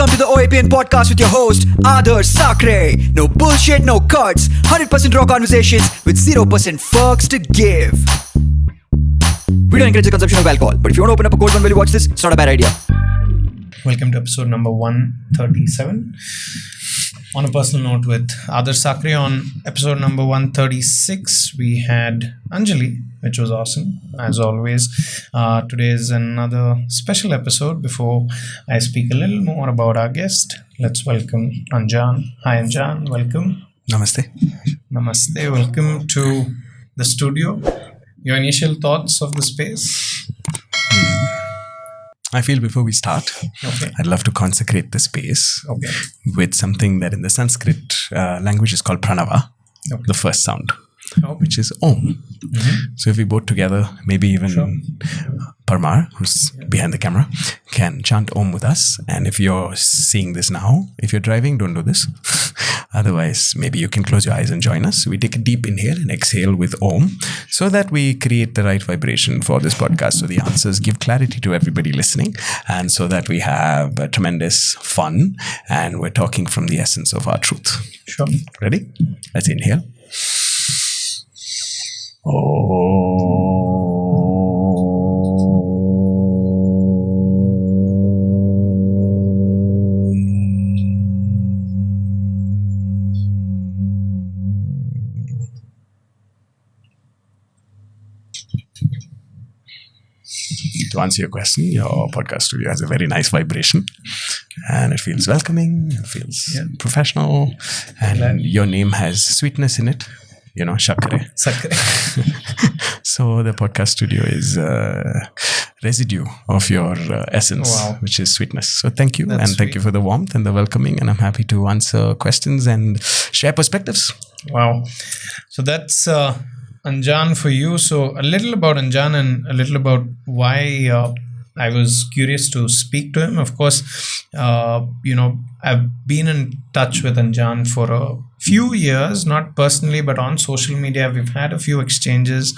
Welcome to the OAPN podcast with your host, Adarsh Sakare. No bullshit, no cuts. 100% raw conversations with 0% fucks to give. We don't encourage the consumption of alcohol, but if you want to open up a cold one while you watch this, it's not a bad idea. Welcome to episode number 137. On a personal note with Adarsh Sakare, on episode number 136, we had Anjali, which was awesome, as always. Today is another special episode. Before I speak a little more about our guest, let's welcome Anjaan. Hi Anjaan, welcome. Namaste. Namaste, welcome to the studio. Your initial thoughts of the space? I feel before we start, Okay. I'd love to consecrate the space with something that in the Sanskrit language is called pranava, the first sound, which is Om. So if we both together, maybe even Parmar, who's behind the camera, can chant Om with us. And if you're seeing this now, if you're driving, don't do this. Otherwise, maybe you can close your eyes and join us. We take a deep inhale and exhale with Om so that we create the right vibration for this podcast. So the answers give clarity to everybody listening, and so that we have a tremendous fun and we're talking from the essence of our truth. Sure. Ready? Let's inhale. To answer your question, your podcast studio has a very nice vibration and it feels welcoming, it feels professional, and your name has sweetness in it, Sakare. So the podcast studio is a residue of your essence, which is sweetness. So thank you. Thank you for the warmth and the welcoming, and I'm happy to answer questions and share perspectives. Wow. So that's Anjaan for you. So a little about Anjaan and a little about why I was curious to speak to him. Of course, I've been in touch with Anjaan for a few years, not personally, but on social media. We've had a few exchanges.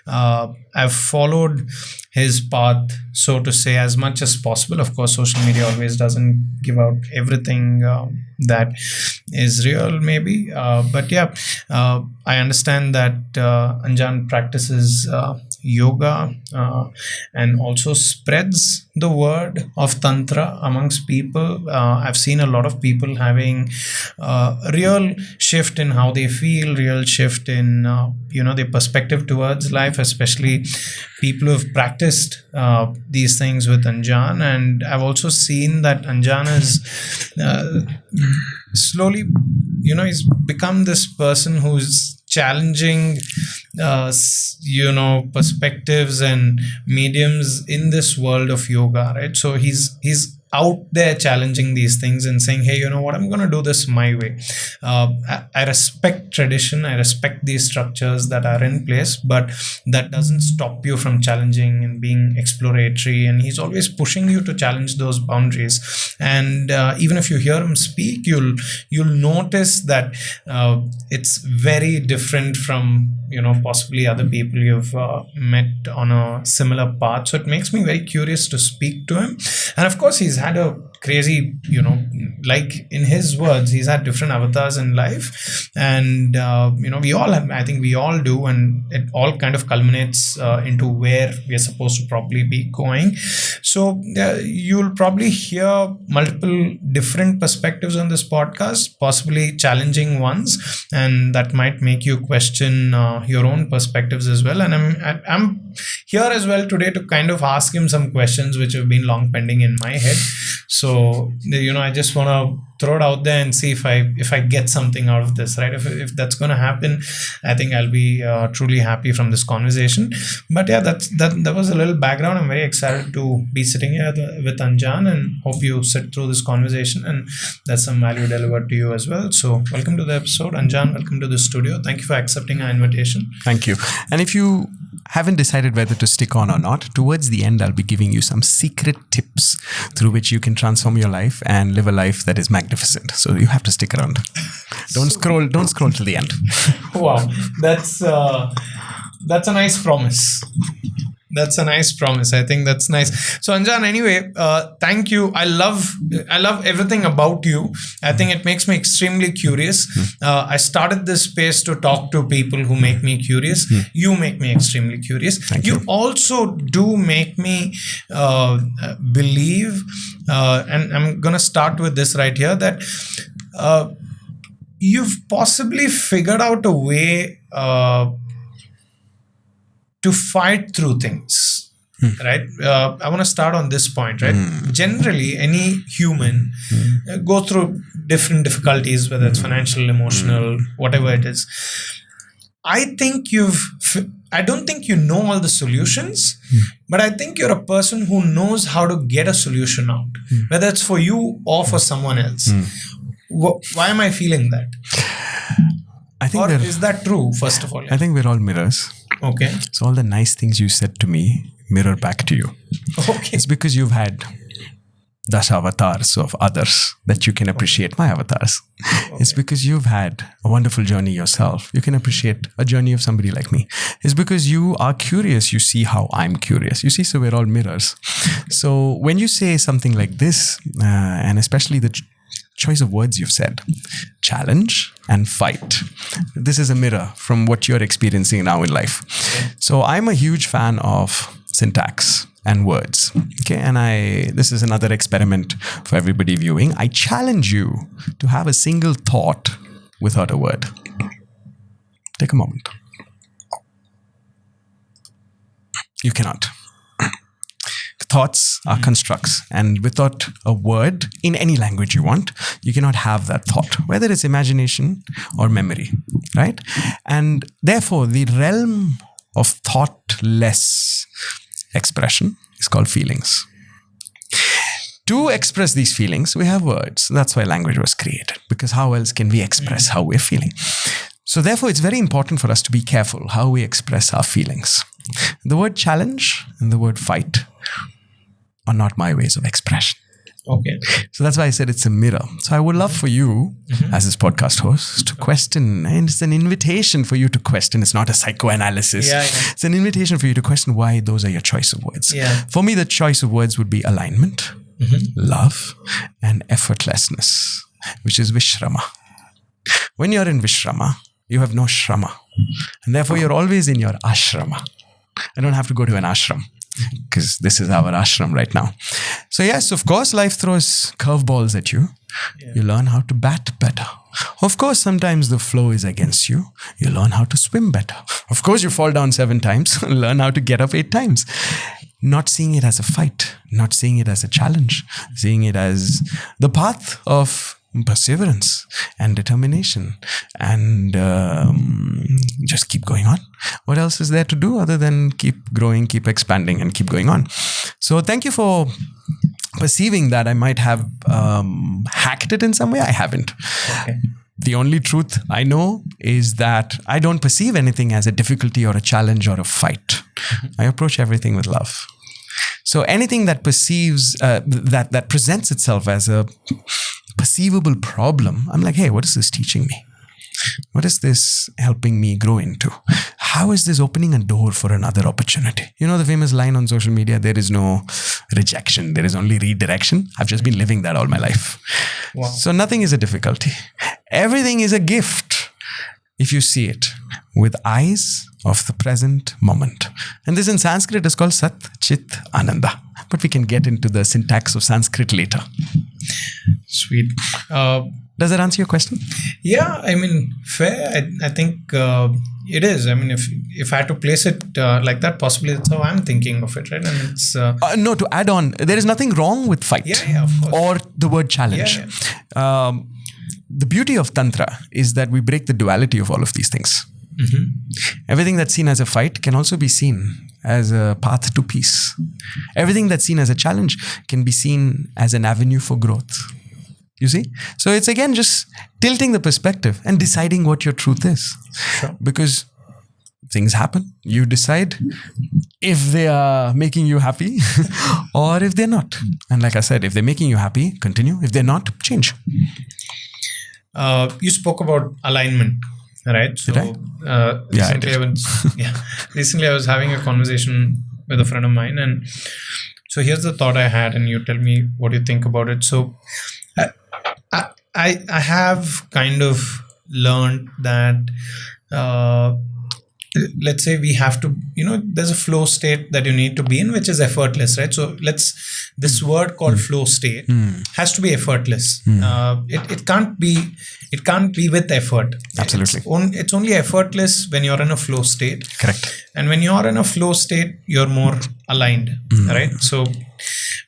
I've followed his path, so to say, as much as possible. Of course, social media always doesn't give out everything that is real, maybe. But yeah, I understand that Anjaan practices yoga and also spreads the word of Tantra amongst people. I've seen a lot of people having a real shift in how they feel, real shift in their perspective towards life, especially people who have practiced these things with Anjaan. And I've also seen that Anjaan is slowly, he's become this person who's challenging perspectives and mediums in this world of yoga, right? So he's out there challenging these things and saying, hey, you know what, I'm going to do this my way. I respect tradition, I respect these structures that are in place, but that doesn't stop you from challenging and being exploratory. And he's always pushing you to challenge those boundaries. And even if you hear him speak, you'll notice that it's very different from possibly other people you've met on a similar path. So it makes me very curious to speak to him. And of course, he's had a crazy, like in his words, he's had different avatars in life. And, we all have, I think we all do. And it all kind of culminates into where we are supposed to probably be going. So you'll probably hear multiple different perspectives on this podcast, possibly challenging ones. And that might make you question your own perspectives as well. And I'm here as well today to kind of ask him some questions which have been long pending in my head. So, I just want to throw it out there and see if I get something out of this, right? If that's going to happen, I think I'll be truly happy from this conversation. But yeah, that was a little background. I'm very excited to be sitting here with Anjaan, and hope you sit through this conversation and that's some value delivered to you as well. So welcome to the episode, Anjaan. Welcome to the studio. Thank you for accepting our invitation. Thank you. And if you haven't decided whether to stick on or not, towards the end, I'll be giving you some secret tips through which you can transform your life and live a life that is magnificent. So you have to stick around. Don't scroll till the end. Wow. That's a nice promise. That's a nice promise. I think that's nice. So Anjaan, anyway, thank you. I love everything about you. I think it makes me extremely curious. I started this space to talk to people who make me curious. You make me extremely curious. Thank you. Also do make me believe, and I'm gonna start with this right here, that you've possibly figured out a way to fight through things, right? I want to start on this point, right? Generally, any human go through different difficulties, whether it's financial, emotional, whatever it is. I don't think you know all the solutions, but I think you're a person who knows how to get a solution out, whether it's for you or for someone else. Why am I feeling that? I think Or is that true, first of all? I think we're all mirrors. Okay. So all the nice things you said to me mirror back to you. Okay. It's because you've had dash avatars of others that you can appreciate my avatars. It's because you've had a wonderful journey yourself. You can appreciate a journey of somebody like me. It's because you are curious. You see how I'm curious. You see, so we're all mirrors. So when you say something like this, and especially the choice of words you've said, challenge and fight. This is a mirror from what you're experiencing now in life. So I'm a huge fan of syntax and words. Okay, and this is another experiment for everybody viewing. I challenge you to have a single thought without a word. Take a moment. You cannot. Thoughts are constructs, and without a word in any language you want, you cannot have that thought, whether it's imagination or memory, right? And therefore, the realm of thoughtless expression is called feelings. To express these feelings, we have words. That's why language was created, because how else can we express how we're feeling? So therefore, it's very important for us to be careful how we express our feelings. The word challenge and the word fight are not my ways of expression. Okay. So that's why I said it's a mirror. So I would love for you, as this podcast host, to question. And it's an invitation for you to question. It's not a psychoanalysis. Yeah. It's an invitation for you to question why those are your choice of words. Yeah. For me, the choice of words would be alignment, love, and effortlessness, which is Vishrama. When you're in Vishrama, you have no Shrama. And therefore, you're always in your ashrama. I don't have to go to an ashram, because this is our ashram right now. So yes, of course, life throws curveballs at you. Yeah. You learn how to bat better. Of course, sometimes the flow is against you. You learn how to swim better. Of course, you fall down 7 times. Learn how to get up 8 times. Not seeing it as a fight. Not seeing it as a challenge. Seeing it as the path of perseverance and determination, and just keep going on. What else is there to do other than keep growing, keep expanding, and keep going on? So thank you for perceiving that I might have hacked it in some way. I haven't. Okay. The only truth I know is that I don't perceive anything as a difficulty or a challenge or a fight. I approach everything with love. So anything that perceives that presents itself as a perceivable problem, I'm like, hey, what is this teaching me? What is this helping me grow into? How is this opening a door for another opportunity? You know the famous line on social media, there is no rejection, there is only redirection. I've just been living that all my life. Wow. So nothing is a difficulty. Everything is a gift if you see it with eyes of the present moment. And this in Sanskrit is called Sat Chit Ananda. But we can get into the syntax of Sanskrit later. Sweet. Does that answer your question? Yeah, I mean, fair. I think it is. I mean, if I had to place it like that, possibly that's how I'm thinking of it, right? And it's no, to add on, there is nothing wrong with fight, of course, or the word challenge. Yeah. The beauty of Tantra is that we break the duality of all of these things. Everything that's seen as a fight can also be seen as a path to peace. Everything that's seen as a challenge can be seen as an avenue for growth. You see? So it's again just tilting the perspective and deciding what your truth is. Sure. Because things happen. You decide if they are making you happy or if they're not. And like I said, if they're making you happy, continue. If they're not, change. You spoke about alignment, right? So Did I? recently, Yeah, I did. recently I was having a conversation with a friend of mine, and so here's the thought I had, and you tell me what you think about it. So I have kind of learned that let's say we have to, there's a flow state that you need to be in, which is effortless, right? So this word called flow state has to be effortless. It can't be with effort. Absolutely. It's only effortless when you're in a flow state. Correct. And when you're in a flow state, you're more aligned, right? So,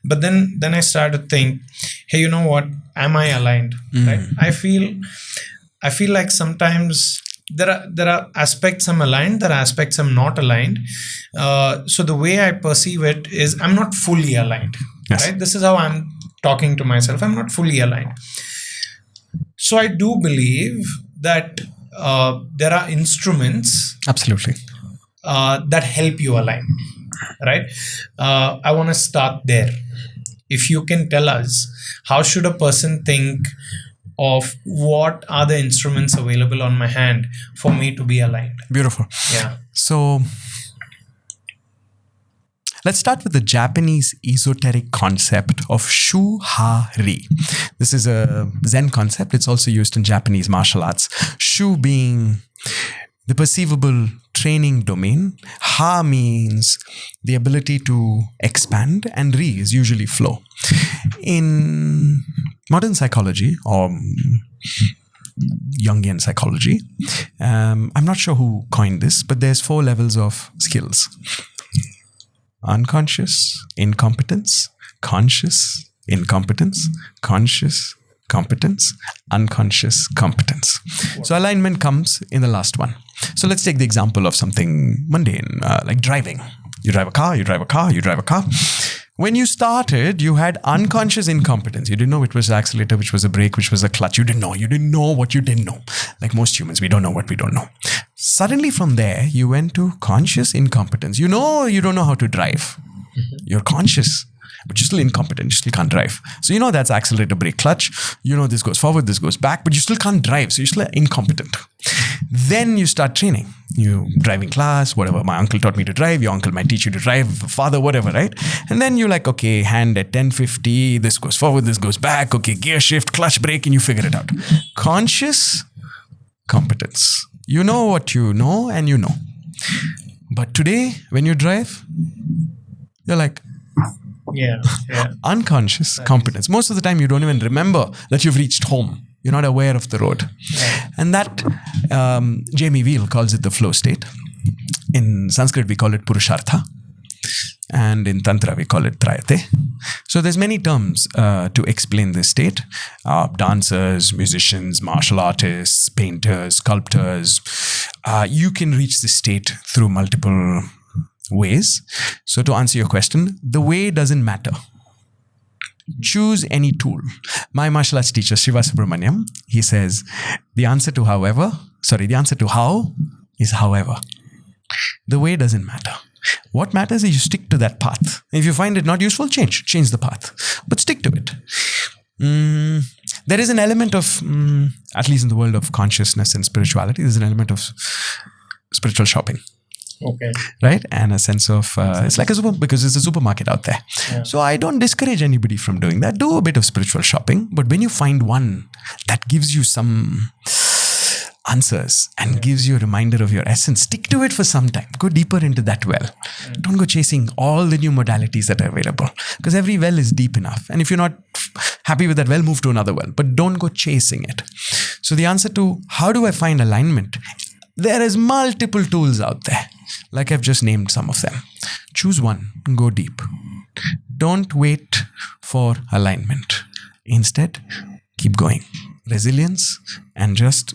but then I started to think, hey, you know what? Am I aligned? Right? I feel like sometimes there are aspects I'm aligned, there are aspects I'm not aligned. So the way I perceive it is I'm not fully aligned. Yes. Right? This is how I'm talking to myself. I'm not fully aligned. So I do believe that there are instruments Absolutely. that help you align. Right? I want to start there. If you can tell us, how should a person think of what are the instruments available on my hand for me to be aligned? Beautiful. Yeah. So let's start with the Japanese esoteric concept of shu-ha-ri. This is a Zen concept. It's also used in Japanese martial arts. Shu being the perceivable training domain. Ha means the ability to expand, and ri is usually flow. In modern psychology or Jungian psychology, I'm not sure who coined this, but there's 4 levels of skills: unconscious incompetence, conscious incompetence, conscious competence, unconscious competence. So alignment comes in the last one. So let's take the example of something mundane, like driving. You drive a car, you drive a car, you drive a car. When you started, you had unconscious incompetence. You didn't know which was the accelerator, which was a brake, which was a clutch. You didn't know. You didn't know what you didn't know. Like most humans, we don't know what we don't know. Suddenly from there, you went to conscious incompetence. You know you don't know how to drive. You're conscious, but you're still incompetent. You still can't drive. So you know that's accelerator, brake, clutch. You know this goes forward, this goes back, but you still can't drive. So you're still incompetent. Then you start training. You driving class, whatever. My uncle taught me to drive. Your uncle might teach you to drive. Father, whatever, right? And then you're like, okay, hand at 1050. This goes forward, this goes back. Okay, gear shift, clutch, brake, and you figure it out. Conscious competence. You know what you know, and you know. But today, when you drive, you're like, Yeah. unconscious competence. Most of the time, you don't even remember that you've reached home. You're not aware of the road. Right. And that, Jamie Wheel calls it the flow state. In Sanskrit, we call it Purushartha. And in Tantra, we call it Trayate. So there's many terms to explain this state. Dancers, musicians, martial artists, painters, sculptors. You can reach this state through multiple ways. So to answer your question, the way doesn't matter. Choose any tool. My martial arts teacher, Shiva Subramaniam, he says, the answer to how is however. The way doesn't matter. What matters is you stick to that path. If you find it not useful, change the path. But stick to it. There is an element of, at least in the world of consciousness and spirituality, there's an element of spiritual shopping. Okay. Right? And a sense of, it's like because it's a supermarket out there. Yeah. So I don't discourage anybody from doing that. Do a bit of spiritual shopping. But when you find one that gives you some answers and gives you a reminder of your essence, stick to it for some time. Go deeper into that well. Don't go chasing all the new modalities that are available, because every well is deep enough. And if you're not happy with that well, move to another well. But don't go chasing it. So the answer to how do I find alignment? There is multiple tools out there. Like I've just named some of them. Choose one and go deep. Don't wait for alignment. Instead, keep going. Resilience and just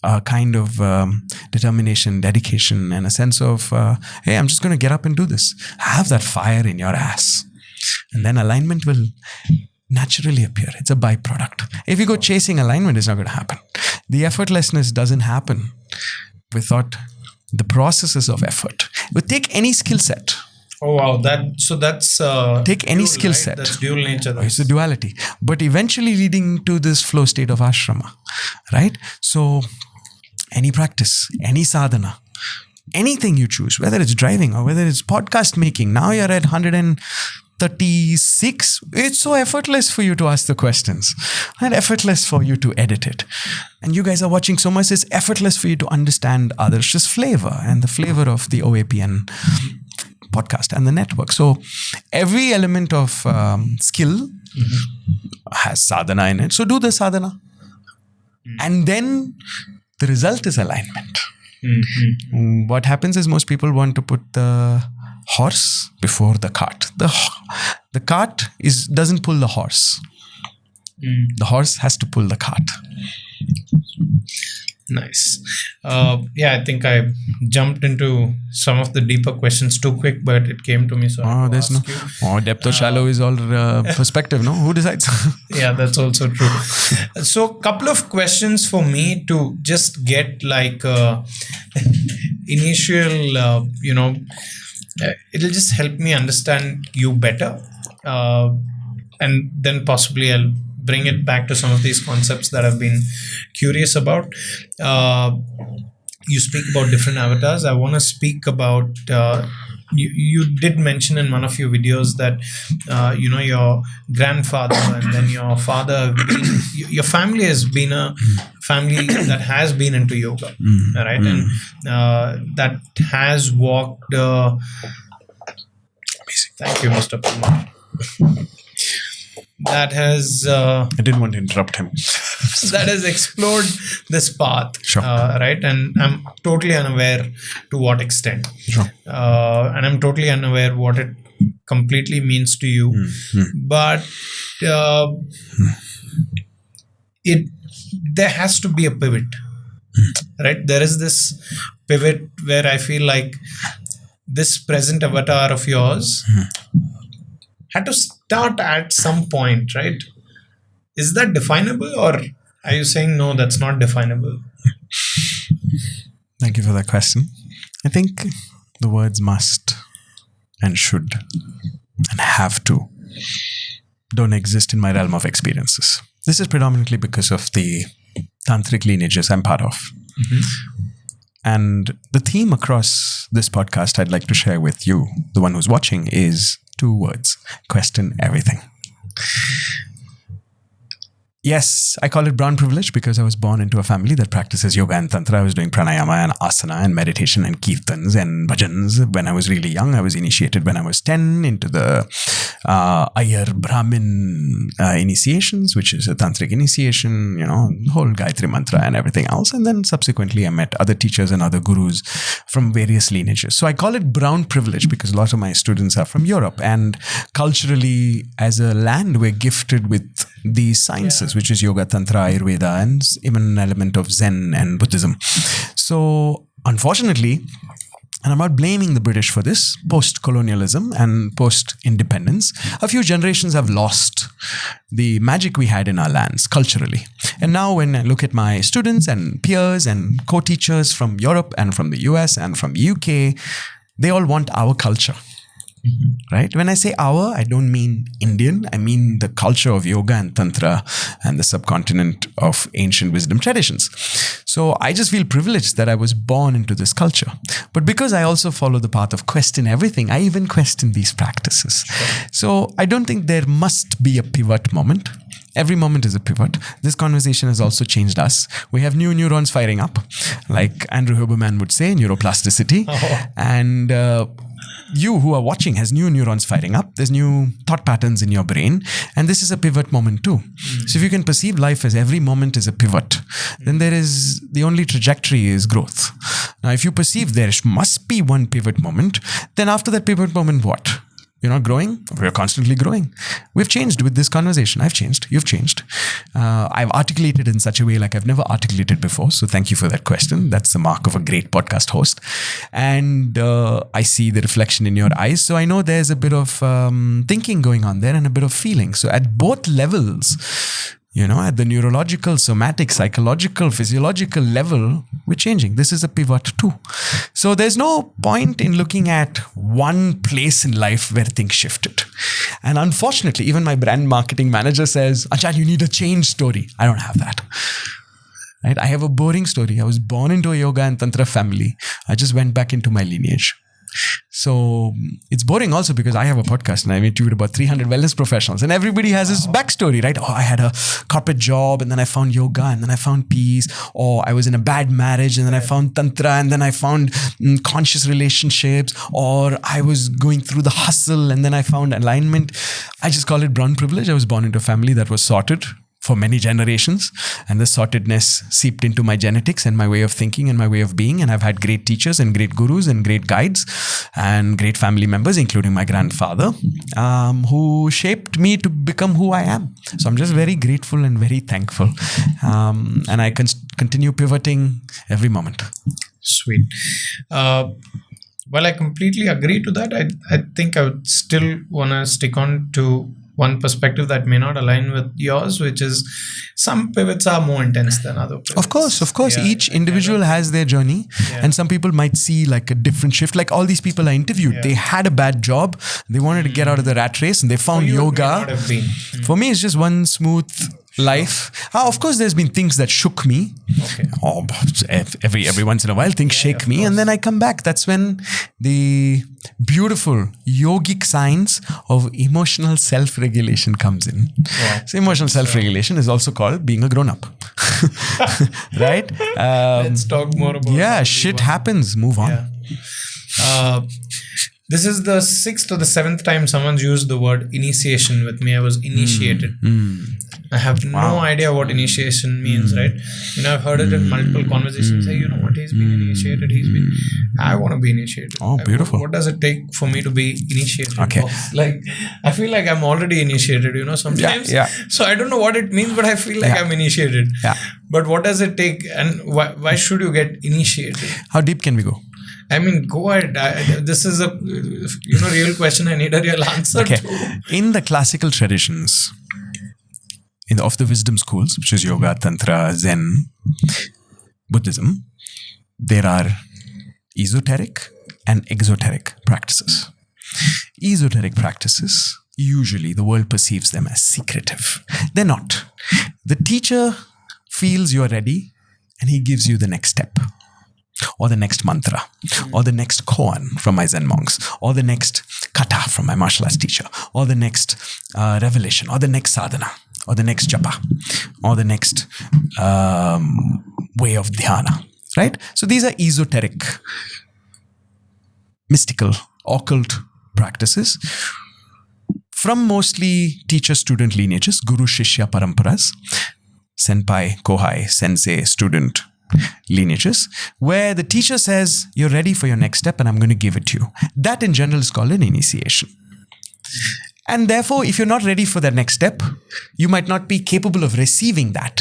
a kind of determination, dedication, and a sense of, hey, I'm just going to get up and do this. Have that fire in your ass. And then alignment will naturally appear. It's a byproduct. If you go chasing alignment, it's not going to happen. The effortlessness doesn't happen without the processes of effort. But take any skill set. Oh wow, that's take any dual, skill right? set. That's dual nature. It's a duality, but eventually leading to this flow state of ashrama, right? So any practice, any sadhana, anything you choose, whether it's driving or whether it's podcast making. Now you're at 136. It's so effortless for you to ask the questions and effortless for you to edit it. And you guys are watching so much, it's effortless for you to understand Adarsh's flavor and the flavor of the OAPN podcast and the network. So every element of skill has sadhana in it. So do the sadhana. And then the result is alignment. What happens is most people want to put the horse before the cart. The cart doesn't pull the horse. The horse has to pull the cart. Nice. I think I jumped into some of the deeper questions too quick, but it came to me. So there's no. Depth or shallow is all perspective, no? Who decides? Yeah, that's also true. So, couple of questions for me to just get like initial, it'll just help me understand you better, and then possibly I'll bring it back to some of these concepts that I've been curious about. You speak about different avatars. I want to speak about, you did mention in one of your videos that, your grandfather and then your father, your family has been a family that has been into yoga, right? And that has walked, thank you, Mr. Parmar. That has I didn't want to interrupt him. that has explored this path, Sure. Right? And I'm totally unaware to what extent. Sure. And I'm totally unaware what it completely means to you. But there has to be a pivot, right? There is this pivot where I feel like this present avatar of yours had to start at some point, right? Is that definable, or are you saying no, that's not definable? Thank you for that question. I think the words must and should and have to don't exist in my realm of experiences. This is predominantly because of the tantric lineages I'm part of. And the theme across this podcast I'd like to share with you, the one who's watching, is 2 words: question everything. Yes, I call it brown privilege because I was born into a family that practices yoga and tantra. I was doing pranayama and asana and meditation and kirtans and bhajans when I was really young. I was initiated when I was 10 into the Iyer Brahmin initiations, which is a tantric initiation, the whole Gayatri mantra and everything else. And then subsequently I met other teachers and other gurus from various lineages. So I call it brown privilege because a lot of my students are from Europe, and culturally as a land we're gifted with these sciences, which is yoga, tantra, Ayurveda, and even an element of Zen and Buddhism. So unfortunately, and I'm not blaming the British for this, post-colonialism and post-independence, a few generations have lost the magic we had in our lands culturally. And now when I look at my students and peers and co-teachers from Europe and from the US and from UK, they all want our culture. Right? When I say our, I don't mean Indian. I mean the culture of yoga and tantra and the subcontinent of ancient wisdom traditions. So I just feel privileged that I was born into this culture. But because I also follow the path of question everything, I even question these practices. So I don't think there must be a pivot moment. Every moment is a pivot. This conversation has also changed us. We have new neurons firing up, like Andrew Huberman would say, neuroplasticity. And you who are watching has new neurons firing up. There's new thought patterns in your brain. And this is a pivot moment too. So if you can perceive life as every moment is a pivot, then the only trajectory is growth. Now, if you perceive there must be one pivot moment, then after that pivot moment, what? You're not growing? We're constantly growing. We've changed with this conversation. I've changed. You've changed. I've articulated in such a way like I've never articulated before. So thank you for that question. That's the mark of a great podcast host. And I see the reflection in your eyes. So I know there's a bit of thinking going on there and a bit of feeling. So at both levels, at the neurological, somatic, psychological, physiological level, we're changing. This is a pivot too. So there's no point in looking at one place in life where things shifted. And unfortunately, even my brand marketing manager says, Anjaan, you need a change story. I don't have that. right? I have a boring story. I was born into a yoga and tantra family. I just went back into my lineage. So it's boring also because I have a podcast and I've interviewed about 300 wellness professionals and everybody has his backstory, right? Oh, I had a corporate job and then I found yoga and then I found peace. Or I was in a bad marriage and then I found tantra and then I found conscious relationships. Or I was going through the hustle and then I found alignment. I just call it brown privilege. I was born into a family that was sorted for many generations, and the sortedness seeped into my genetics and my way of thinking and my way of being. And I've had great teachers and great gurus and great guides and great family members, including my grandfather, who shaped me to become who I am. So I'm just very grateful and very thankful. And I continue pivoting every moment. Sweet. Well, I completely agree to that. I think I would still want to stick on to one perspective that may not align with yours, which is some pivots are more intense than other pivots. Of course. Yeah, each individual has their journey, and some people might see like a different shift. Like all these people I interviewed, they had a bad job, they wanted to get out of the rat race, and they found yoga. For me, it's just one smooth life. Of course, there's been things that shook me. Okay. Every once in a while, things shake me, and then I come back. That's when the beautiful yogic science of emotional self-regulation comes in. Wow. So emotional self-regulation is also called being a grown-up. Right? Let's talk more about shit happens. Move on. Yeah. This is the 6th or the 7th time someone's used the word initiation with me. I was initiated. I have no idea what initiation means, right? I've heard it in multiple conversations. Hey, you know what? He's been initiated. I want to be initiated. Oh, beautiful. What does it take for me to be initiated? Okay. Like, I feel like I'm already initiated, sometimes. Yeah. So I don't know what it means, but I feel like I'm initiated. Yeah. But what does it take, and why should you get initiated? How deep can we go? I mean, go ahead. This is a real question. I need a real answer to. In the classical traditions, of the wisdom schools, which is yoga, tantra, Zen, Buddhism, there are esoteric and exoteric practices. Esoteric practices, usually the world perceives them as secretive. They're not. The teacher feels you're ready and he gives you the next step, or the next mantra, or the next koan from my Zen monks, or the next kata from my martial arts teacher, or the next revelation, or the next sadhana, or the next japa, or the next way of dhyana, right? So these are esoteric, mystical, occult practices from mostly teacher-student lineages, guru-shishya paramparas, senpai, kohai, sensei, student lineages, where the teacher says, you're ready for your next step and I'm going to give it to you. That in general is called an initiation. And therefore, if you're not ready for that next step, you might not be capable of receiving that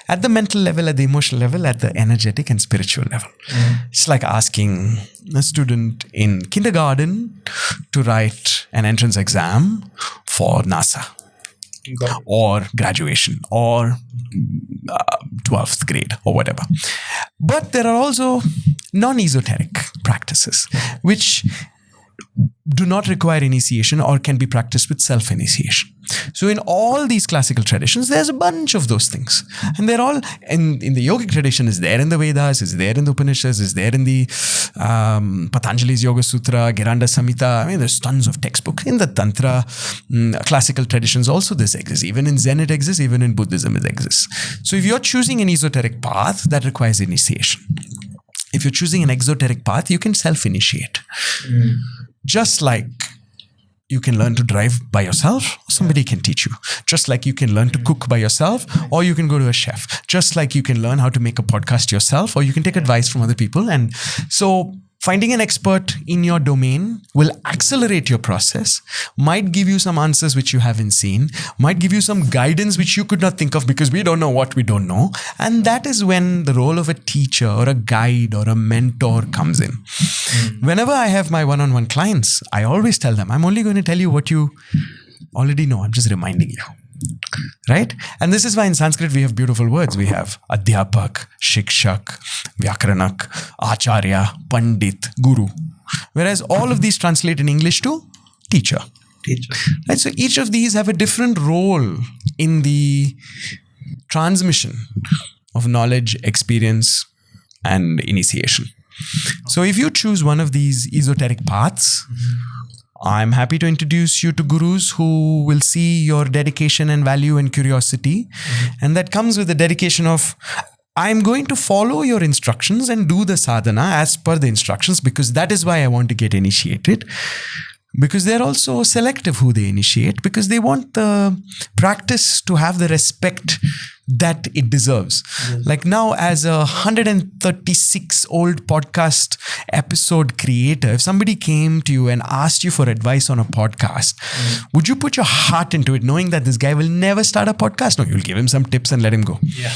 at the mental level, at the emotional level, at the energetic and spiritual level. It's like asking a student in kindergarten to write an entrance exam for NASA, or graduation, or 12th grade, or whatever. But there are also non-esoteric practices, which do not require initiation or can be practiced with self-initiation. So in all these classical traditions, there's a bunch of those things. And they're all, in the yogic tradition, is there in the Vedas, is there in the Upanishads, is there in the Patanjali's Yoga Sutra, Giranda Samhita. I mean, there's tons of textbooks. In the Tantra classical traditions also this exists. Even in Zen it exists, even in Buddhism it exists. So if you're choosing an esoteric path, that requires initiation. If you're choosing an exoteric path, you can self-initiate. Just like you can learn to drive by yourself, or somebody can teach you. Just like you can learn to cook by yourself, or you can go to a chef. Just like you can learn how to make a podcast yourself, or you can take advice from other people. And so finding an expert in your domain will accelerate your process, might give you some answers which you haven't seen, might give you some guidance which you could not think of because we don't know what we don't know. And that is when the role of a teacher or a guide or a mentor comes in. Whenever I have my one-on-one clients, I always tell them, I'm only going to tell you what you already know. I'm just reminding you. Right? And this is why in Sanskrit we have beautiful words. We have Adhyapak, Shikshak, Vyakranak, Acharya, Pandit, Guru. Whereas all of these translate in English to teacher. Right? So each of these have a different role in the transmission of knowledge, experience, and initiation. So if you choose one of these esoteric paths, I'm happy to introduce you to gurus who will see your dedication and value and curiosity. And that comes with the dedication of, I'm going to follow your instructions and do the sadhana as per the instructions, because that is why I want to get initiated. Because they're also selective who they initiate, because they want the practice to have the respect that it deserves. Like now, as a 136 old podcast episode creator, if somebody came to you and asked you for advice on a podcast, would you put your heart into it knowing that this guy will never start a podcast? No, you'll give him some tips and let him go. Yeah.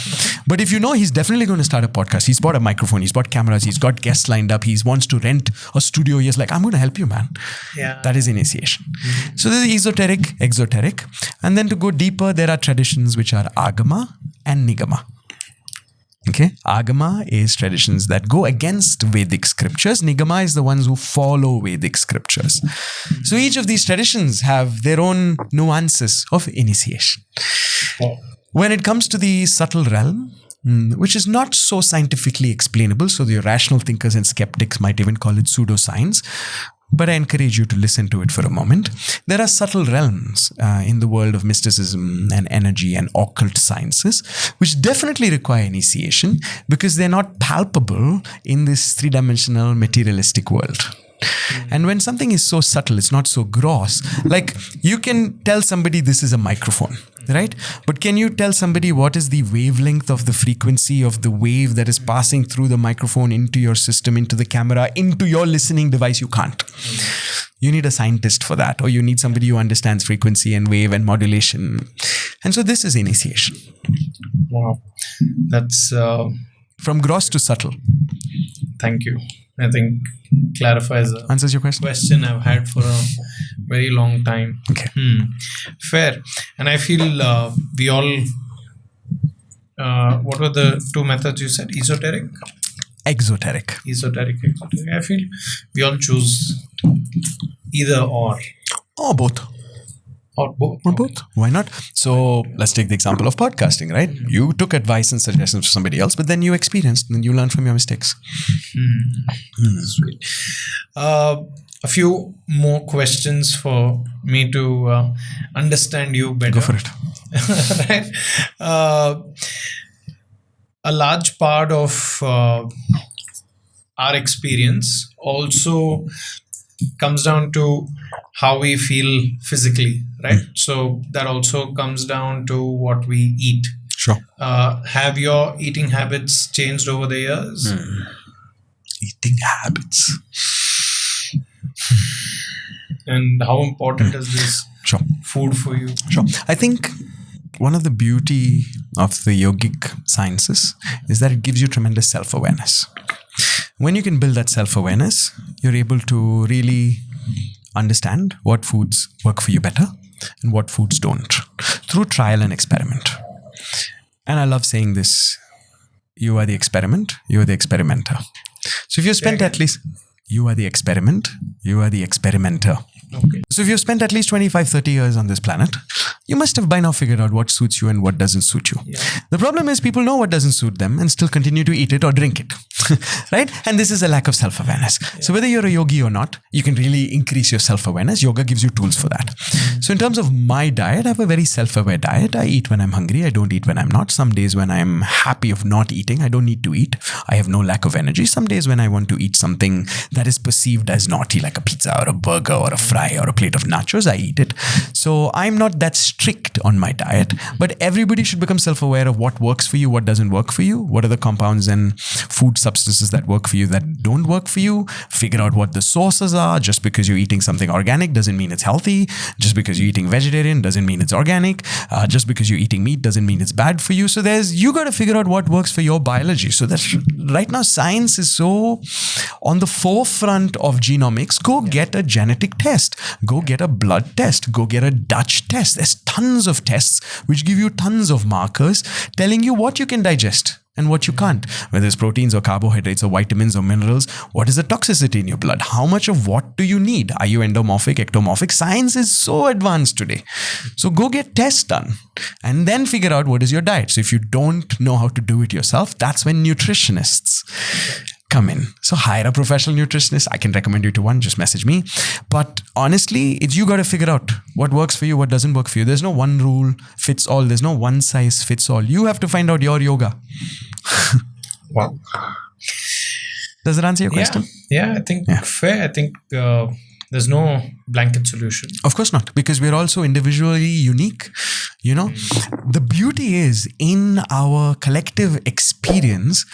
But if you know he's definitely going to start a podcast, he's bought a microphone, he's bought cameras, he's got guests lined up, he wants to rent a studio, he's like, I'm going to help you, man. Yeah. That is initiation. So there's esoteric, exoteric. And then to go deeper, there are traditions which are agama and nigama. Okay, agama is traditions that go against Vedic scriptures. Nigama is the ones who follow Vedic scriptures. So each of these traditions have their own nuances of initiation. When it comes to the subtle realm, which is not so scientifically explainable, so the rational thinkers and skeptics might even call it pseudoscience, but I encourage you to listen to it for a moment. There are subtle realms in the world of mysticism and energy and occult sciences, which definitely require initiation because they're not palpable in this three-dimensional materialistic world. And when something is so subtle, it's not so gross. Like you can tell somebody this is a microphone, right? But can you tell somebody what is the wavelength of the frequency of the wave that is passing through the microphone into your system, into the camera, into your listening device? You can't. You need a scientist for that, or you need somebody who understands frequency and wave and modulation. And so this is initiation. Wow. That's from gross to subtle. Thank you. I think clarifies a answers your question I've had for a very long time. Okay. Fair. And I feel we all what were the two methods you said? Esoteric? Exoteric. Esoteric, exoteric. I feel we all choose either or. Or both. Or both. Or both. Why not? So let's take the example of podcasting, right? You took advice and suggestions from somebody else, but then you experienced and you learned from your mistakes. Sweet. A few more questions for me to understand you better. Go for it. Right. A large part of our experience also comes down to how we feel physically, right? So that also comes down to what we eat. Sure. Have your eating habits changed over the years? Eating habits. And how important is this food for you? Sure. I think one of the beauty of the yogic sciences is that it gives you tremendous self-awareness. When you can build that self-awareness, you're able to really understand what foods work for you better and what foods don't through trial and experiment. And I love saying this, you are the experiment, you are the experimenter. So if you spent at least, you are the experiment, you are the experimenter. Okay. So if you've spent at least 25, 30 years on this planet, you must have by now figured out what suits you and what doesn't suit you. Yeah. The problem is people know what doesn't suit them and still continue to eat it or drink it. Right? And this is a lack of self-awareness. Yeah. So whether you're a yogi or not, you can really increase your self-awareness. Yoga gives you tools for that. So in terms of my diet, I have a very self-aware diet. I eat when I'm hungry. I don't eat when I'm not. Some days when I'm happy of not eating, I don't need to eat. I have no lack of energy. Some days when I want to eat something that is perceived as naughty, like a pizza or a burger or a fry or a plate of nachos, I eat it. So I'm not that strict on my diet, but everybody should become self-aware of what works for you, what doesn't work for you, what are the compounds and food substances that work for you that don't work for you. Figure out what the sources are. Just because you're eating something organic doesn't mean it's healthy. Just because you're eating vegetarian doesn't mean it's organic. Just because you're eating meat doesn't mean it's bad for you. So you got to figure out what works for your biology. So that's right now science is so on the forefront of genomics. Go get a genetic test. Go get a blood test. Go get a Dutch test. There's tons of tests which give you tons of markers telling you what you can digest and what you can't. Whether it's proteins or carbohydrates or vitamins or minerals, what is the toxicity in your blood? How much of what do you need? Are you endomorphic, ectomorphic? Science is so advanced today. So go get tests done and then figure out what is your diet. So if you don't know how to do it yourself, that's when nutritionists come in. So hire a professional nutritionist. I can recommend you to one. Just message me. But honestly, it's you got to figure out what works for you, what doesn't work for you. There's no one rule fits all. There's no one size fits all. You have to find out your yoga. Wow. Does that answer your question? Yeah, I think fair. I think there's no blanket solution. Of course not, because we're also individually unique. You know, the beauty is in our collective experience,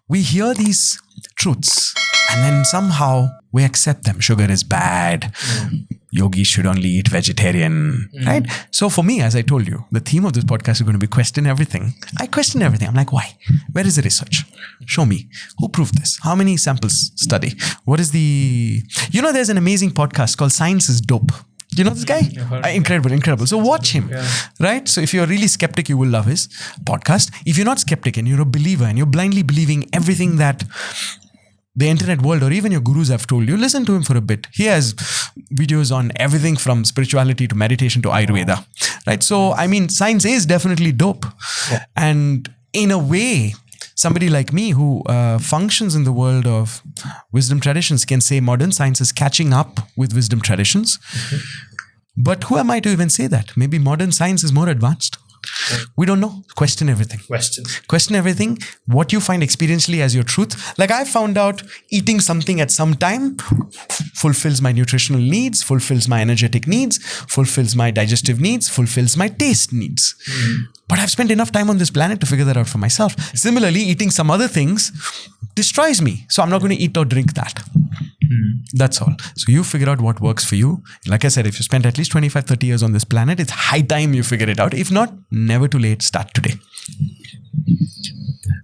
we hear these truths and then somehow we accept them. Sugar is bad. Yogis should only eat vegetarian, right? So for me, as I told you, the theme of this podcast is going to be question everything. I question everything. I'm like, why? Where is the research? Show me. Who proved this? How many samples study? What is the... You know, there's an amazing podcast called Science is Dope. Do you know this guy? Incredible. So watch him, right? So if you're really skeptic, you will love his podcast. If you're not skeptic and you're a believer and you're blindly believing everything that the internet world or even your gurus have told you, listen to him for a bit. He has videos on everything from spirituality to meditation to Ayurveda, right? So, I mean, science is definitely dope. Yeah. And in a way, somebody like me who functions in the world of wisdom traditions can say modern science is catching up with wisdom traditions. But who am I to even say that? Maybe modern science is more advanced. We don't know. Question everything. Question everything. What you find experientially as your truth. Like I found out eating something at some time fulfills my nutritional needs, fulfills my energetic needs, fulfills my digestive needs, fulfills my taste needs. But I've spent enough time on this planet to figure that out for myself. Similarly, eating some other things destroys me. So I'm not going to eat or drink that. That's all. So you figure out what works for you. Like I said, if you spent at least 25, 30 years on this planet, it's high time you figure it out. If not, never too late. Start today.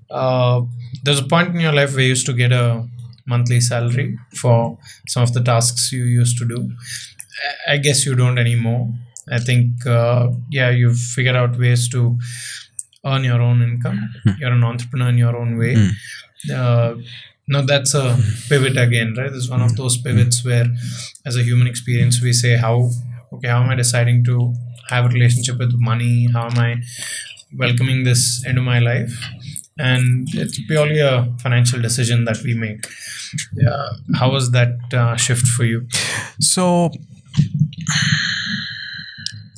There's a point in your life where you used to get a monthly salary for some of the tasks you used to do. I guess you don't anymore. I think, you've figured out ways to earn your own income. You're an entrepreneur in your own way. Now that's a pivot again, right? This is one of those pivots where as a human experience, we say, how am I deciding to have a relationship with money? How am I welcoming this into my life? And it's purely a financial decision that we make. How was that shift for you? So...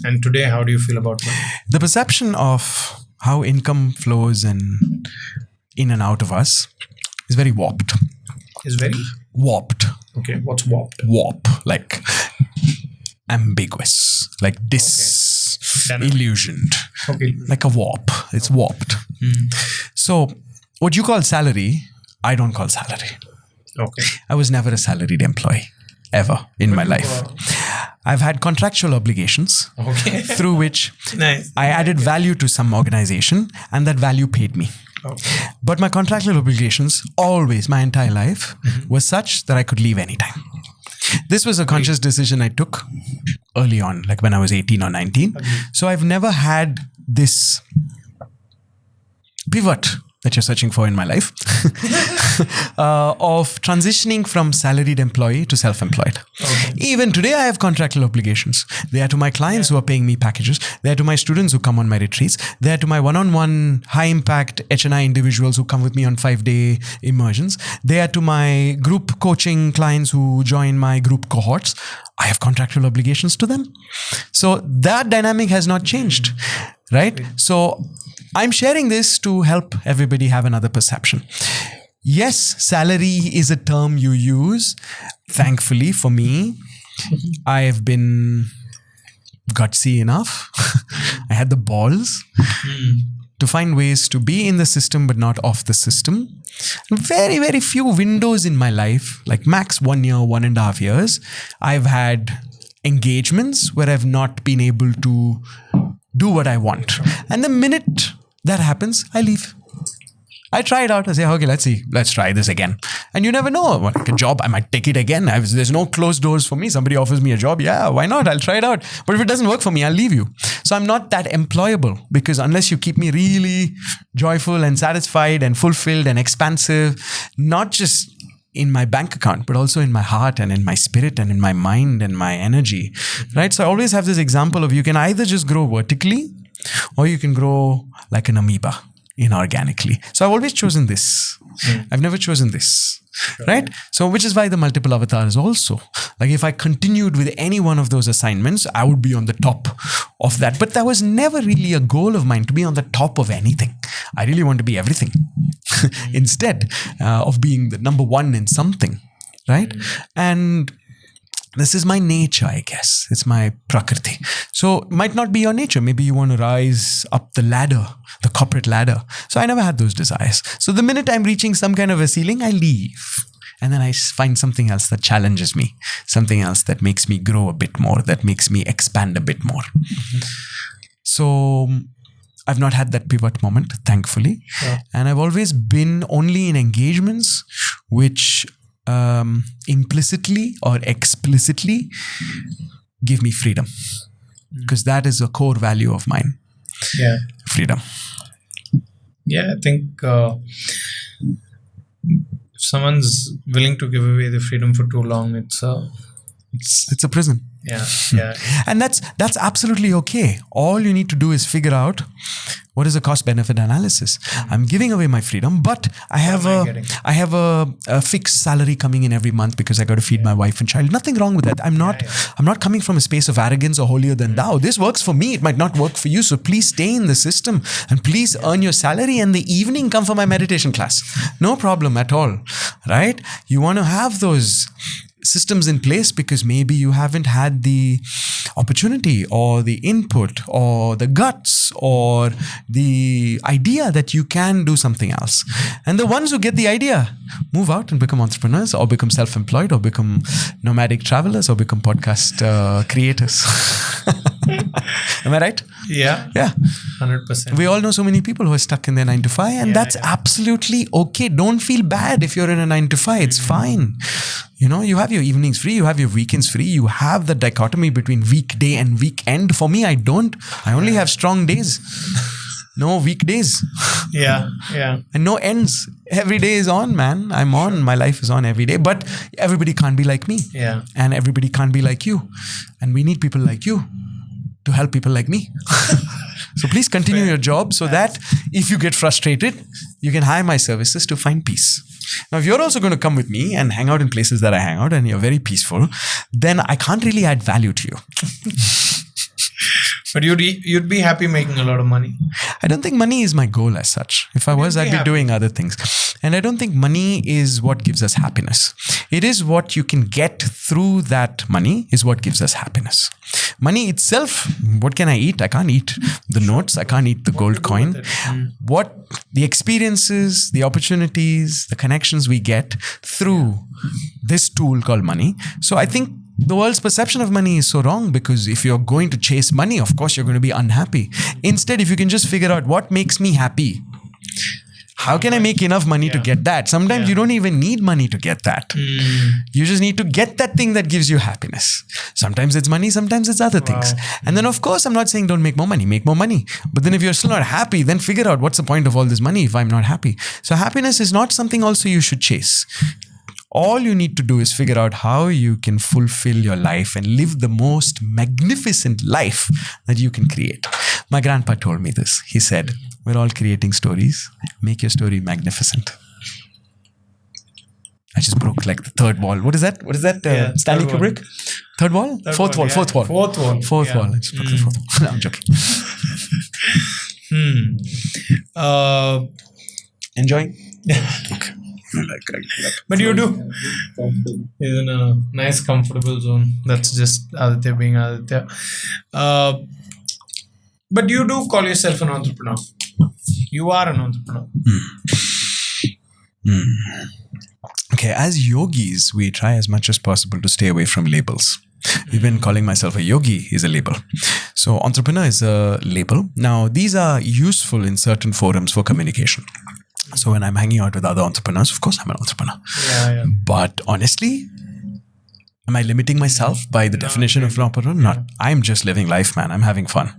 And today, how do you feel about money? The perception of how income flows in and out of us is very warped. Is very? Warped. Okay, what's warped? Warp, like ambiguous, like disillusioned. Okay. Like a warp. It's warped. So, what you call salary, I don't call salary. Okay. I was never a salaried employee, ever in my life. I've had contractual obligations through which I added value to some organization and that value paid me. Okay. But my contractual obligations always, my entire life, was such that I could leave anytime. This was a conscious decision I took early on, like when I was 18 or 19. So I've never had this pivot that you're searching for in my life of transitioning from salaried employee to self-employed. Okay. Even today, I have contractual obligations. They are to my clients who are paying me packages. They are to my students who come on my retreats. They are to my one-on-one high-impact HNI individuals who come with me on 5-day immersions. They are to my group coaching clients who join my group cohorts. I have contractual obligations to them. So that dynamic has not changed, right? So I'm sharing this to help everybody have another perception. Yes, salary is a term you use. Thankfully for me, I have been gutsy enough. I had the balls to find ways to be in the system but not off the system. Very, very few windows in my life, like max 1 year, 1.5 years, I've had engagements where I've not been able to do what I want. And the minute that happens, I leave. I try it out. I say, okay, let's see. Let's try this again. And you never know. Like a job, I might take it again. There's no closed doors for me. Somebody offers me a job. Yeah, why not? I'll try it out. But if it doesn't work for me, I'll leave you. So I'm not that employable, because unless you keep me really joyful and satisfied and fulfilled and expansive, not just in my bank account, but also in my heart and in my spirit and in my mind and my energy, right? So I always have this example of, you can either just grow vertically or you can grow like an amoeba, inorganically. So I've always chosen this. I've never chosen this. Right? So, which is why the multiple avatars also. Like, if I continued with any one of those assignments, I would be on the top of that. But that was never really a goal of mine, to be on the top of anything. I really want to be everything instead of being the number one in something. Right? And this is my nature, I guess. It's my prakriti. So it might not be your nature. Maybe you want to rise up the ladder, the corporate ladder. So I never had those desires. So the minute I'm reaching some kind of a ceiling, I leave. And then I find something else that challenges me, something else that makes me grow a bit more, that makes me expand a bit more. So I've not had that pivot moment, thankfully. Yeah. And I've always been only in engagements which implicitly or explicitly give me freedom, because that is a core value of mine. Yeah, freedom. Yeah, I think if someone's willing to give away the freedom for too long, it's a prison. Yeah. And that's absolutely okay. All you need to do is figure out what is the cost benefit analysis. I'm giving away my freedom, but I have a fixed salary coming in every month because I got to feed my wife and child. Nothing wrong with that. I'm not coming from a space of arrogance or holier than thou. This works for me. It might not work for you. So please stay in the system and please earn your salary, and the evening come for my meditation class. No problem at all. Right? You want to have those systems in place because maybe you haven't had the opportunity or the input or the guts or the idea that you can do something else. And the ones who get the idea move out and become entrepreneurs or become self-employed or become nomadic travelers or become podcast creators. Am I right? Yeah. 100%. We all know so many people who are stuck in their 9 to 5, and that's absolutely okay. Don't feel bad if you're in a 9 to 5. It's fine. You know, you have your evenings free, you have your weekends free, you have the dichotomy between weekday and weekend. For me, I don't. I only have strong days. No weekdays. Yeah. And no ends. Every day is on, man. I'm on. My life is on every day. But everybody can't be like me. Yeah. And everybody can't be like you. And we need people like you to help people like me. So please continue your job so that if you get frustrated, you can hire my services to find peace. Now, if you're also going to come with me and hang out in places that I hang out and you're very peaceful, then I can't really add value to you. But you'd be happy making a lot of money. I don't think money is my goal as such. If I was, I'd be doing other things. And I don't think money is what gives us happiness. It is what you can get through that money is what gives us happiness. Money itself, what can I eat? I can't eat the notes. I can't eat the gold coin. What the experiences, the opportunities, the connections we get through this tool called money. So I think the world's perception of money is so wrong, because if you're going to chase money, of course you're going to be unhappy. Instead, if you can just figure out what makes me happy, how can I make enough money to get that? Sometimes you don't even need money to get that. You just need to get that thing that gives you happiness. Sometimes it's money, sometimes it's other things. And then, of course, I'm not saying don't make more money. Make more money. But then if you're still not happy, then figure out what's the point of all this money if I'm not happy. So happiness is not something also you should chase. All you need to do is figure out how you can fulfill your life and live the most magnificent life that you can create. My grandpa told me this. He said, we're all creating stories. Make your story magnificent. I just broke like the third wall. What is that? Stanley Kubrick? Third wall? Fourth wall. Fourth wall. I just broke the fourth wall. No, I'm joking. Enjoying? Okay. But you do. He's in a nice, comfortable zone. That's just Aditya being Aditya. But you do call yourself an entrepreneur. You are an entrepreneur. Okay, as yogis, we try as much as possible to stay away from labels. Even calling myself a yogi is a label. So entrepreneur is a label. Now, these are useful in certain forums for communication. So when I'm hanging out with other entrepreneurs, of course I'm an entrepreneur. Yeah. But honestly, am I limiting myself by the definition of an entrepreneur? Not. I'm just living life, man. I'm having fun.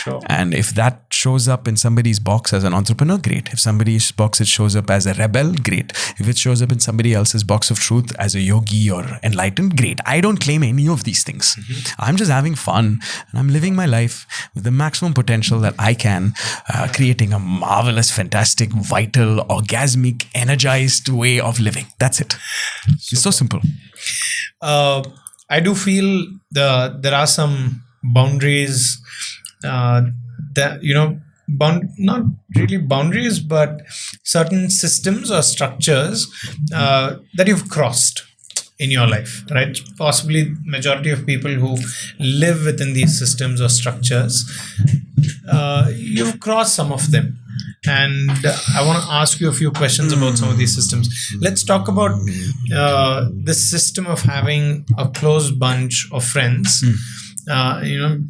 Sure. And if that shows up in somebody's box as an entrepreneur, great. If somebody's box it shows up as a rebel, great. If it shows up in somebody else's box of truth as a yogi or enlightened, great. I don't claim any of these things. I'm just having fun and I'm living my life with the maximum potential that I can, creating a marvelous, fantastic, vital, orgasmic, energized way of living. That's it. It's so simple. I do feel there are some boundaries that not really boundaries, but certain systems or structures that you've crossed in your life, right? Possibly majority of people who live within these systems or structures, you've crossed some of them. And I want to ask you a few questions about some of these systems. Let's talk about the system of having a close bunch of friends.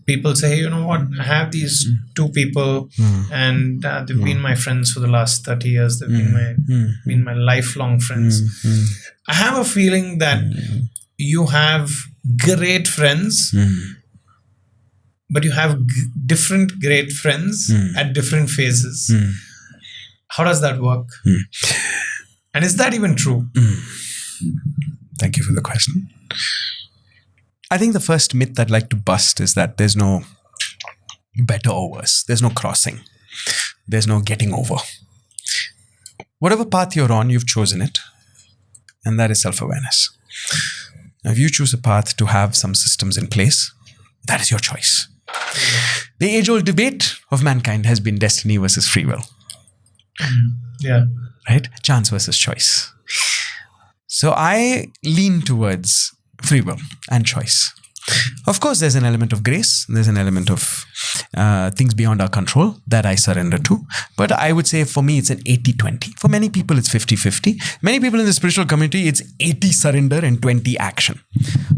People say, hey, you know what, I have these two people and they've been my friends for the last 30 years. They've been my lifelong friends. I have a feeling that you have great friends, but you have different great friends at different phases. How does that work? And is that even true? Thank you for the question. I think the first myth I'd like to bust is that there's no better or worse. There's no crossing. There's no getting over. Whatever path you're on, you've chosen it. And that is self-awareness. Now, if you choose a path to have some systems in place, that is your choice. The age-old debate of mankind has been destiny versus free will. Yeah. Right? Chance versus choice. So I lean towards free will and choice. Of course, there's an element of grace. There's an element of things beyond our control that I surrender to. But I would say for me, it's an 80-20. For many people, it's 50-50. Many people in the spiritual community, it's 80 surrender and 20 action.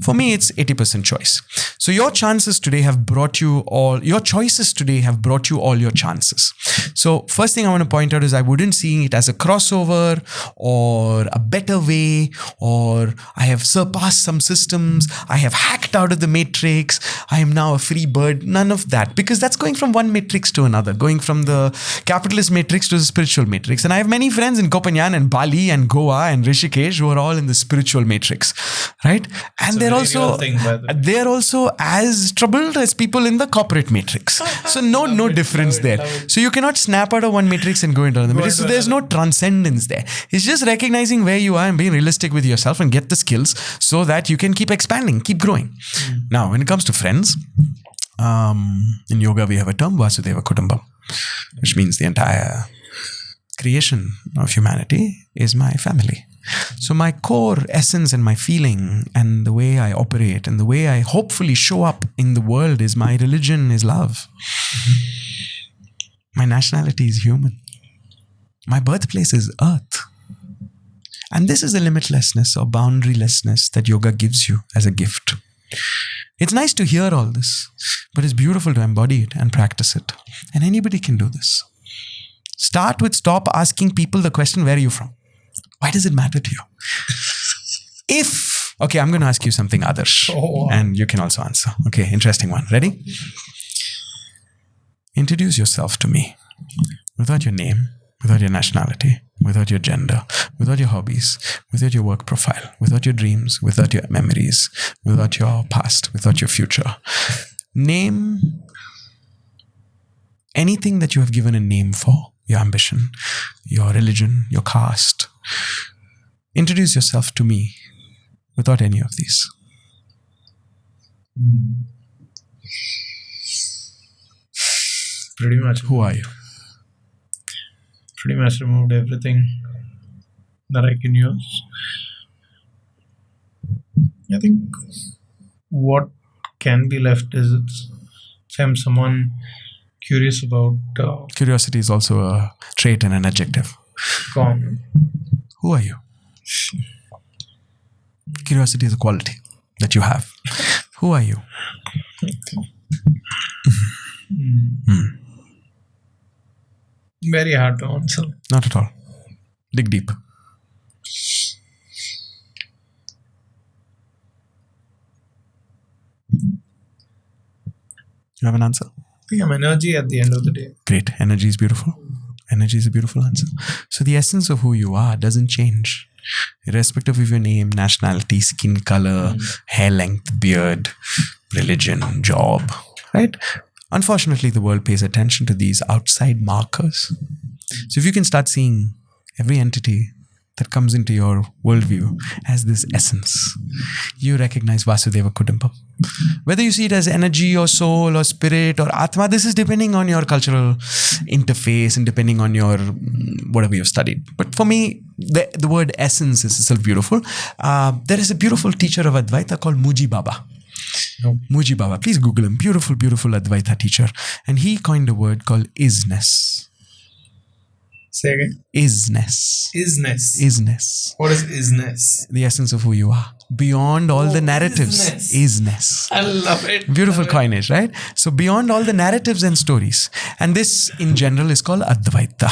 For me, it's 80% choice. So your chances today have brought you all, your choices today have brought you all your chances. So first thing I want to point out is I wouldn't see it as a crossover or a better way, or I have surpassed some systems. I have hacked out of the matrix. I am now a free bird. None of that, because that's going from one matrix to another, going from the capitalist matrix to the spiritual matrix. And I have many friends in Copenhagen and Bali and Goa and Rishikesh who are all in the spiritual matrix, right? And they're also as troubled as people in the corporate matrix. So no difference there. So you cannot snap out of one matrix and go into another matrix. So there's no transcendence there. It's just recognizing where you are and being realistic with yourself and get the skills so that you can keep expanding, keep growing. Now, when it comes to friends, in yoga we have a term, Vasudeva Kutumbam, which means the entire creation of humanity is my family. So my core essence and my feeling and the way I operate and the way I hopefully show up in the world is my religion is love. My nationality is human. My birthplace is earth. And this is the limitlessness or boundarylessness that yoga gives you as a gift. It's nice to hear all this, but it's beautiful to embody it and practice it. And anybody can do this. Start with stop asking people the question, where are you from? Why does it matter to you? Okay, I'm going to ask you something, Adarsh. Oh, wow. And you can also answer. Okay, interesting one. Ready? Introduce yourself to me without your name, without your nationality, without your gender, without your hobbies, without your work profile, without your dreams, without your memories, without your past, without your future. Name anything that you have given a name for, your ambition, your religion, your caste. Introduce yourself to me without any of these. Pretty much. Who are you? Pretty much removed everything that I can use. I think what can be left is if I'm someone curious about... Curiosity is also a trait and an adjective. Gone. Who are you? Curiosity is a quality that you have. Who are you? Very hard to answer. Not at all. Dig deep. You have an answer? Yeah, energy at the end of the day. Great. Energy is beautiful. Energy is a beautiful answer. So the essence of who you are doesn't change, irrespective of your name, nationality, skin color, hair length, beard, religion, job, right? Unfortunately, the world pays attention to these outside markers. So if you can start seeing every entity that comes into your worldview as this essence, you recognize Vasudeva Kudumbam. Whether you see it as energy or soul or spirit or Atma, this is depending on your cultural interface and depending on your whatever you've studied. But for me, the word essence is itself beautiful. There is a beautiful teacher of Advaita called Muji Baba. Muji Baba, please Google him. Beautiful, beautiful Advaita teacher. And he coined a word called isness. Say again. Isness. Isness. Isness. What is isness? The essence of who you are. Beyond all the narratives. Isness. I love it. Beautiful coinage, right? So beyond all the narratives and stories. And this in general is called Advaita.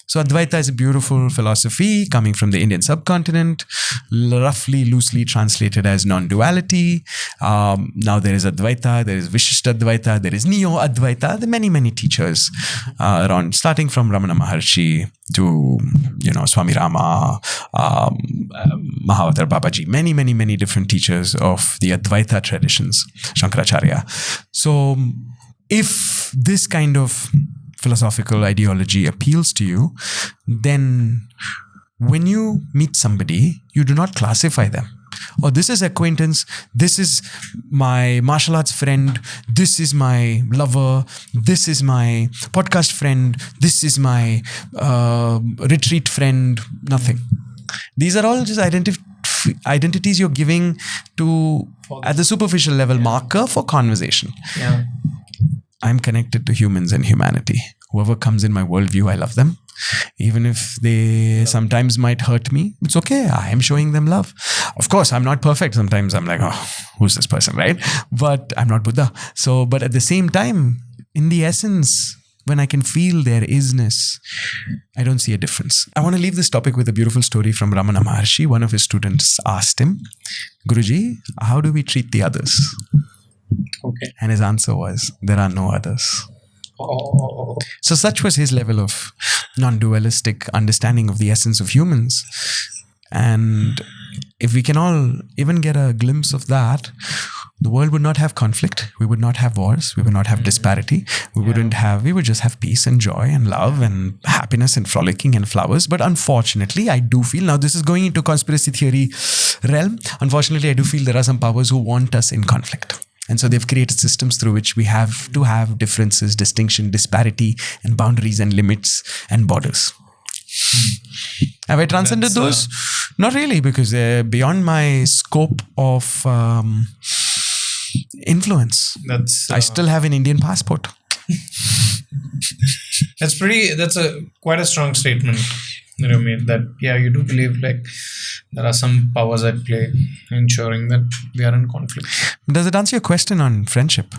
So Advaita is a beautiful philosophy coming from the Indian subcontinent, roughly loosely translated as non-duality. Now there is Advaita, there is Vishishta Advaita, there is Neo-Advaita. There are many, many teachers around, starting from Ramana Maharshi to, Swami Rama, Mahavatar Babaji, many, many, many different teachers of the Advaita traditions, Shankaracharya. So if this kind of philosophical ideology appeals to you, then when you meet somebody, you do not classify them. Oh, this is acquaintance, this is my martial arts friend, this is my lover, this is my podcast friend, this is my retreat friend, nothing. These are all just identities you're giving to, at the superficial level, marker for conversation. Yeah. I'm connected to humans and humanity. Whoever comes in my worldview, I love them. Even if they sometimes might hurt me, it's okay. I am showing them love. Of course, I'm not perfect. Sometimes I'm like, oh, who's this person, right? But I'm not Buddha. So, but at the same time, in the essence, when I can feel their isness, I don't see a difference. I want to leave this topic with a beautiful story from Ramana Maharshi. One of his students asked him, Guruji, how do we treat the others? Okay. And his answer was, there are no others. Oh. So such was his level of non-dualistic understanding of the essence of humans. And if we can all even get a glimpse of that, the world would not have conflict. We would not have wars. We would not have disparity. We would just have peace and joy and love and happiness and frolicking and flowers. But unfortunately, I do feel, now this is going into conspiracy theory realm. Unfortunately, I do feel there are some powers who want us in conflict. And so they've created systems through which we have to have differences, distinction, disparity, and boundaries and limits and borders. Have I transcended those? Not really, because they're beyond my scope of influence. I still have an Indian passport. That's quite a strong statement that you made, that you do believe like there are some powers at play ensuring that we are in conflict. Does it answer your question on friendship?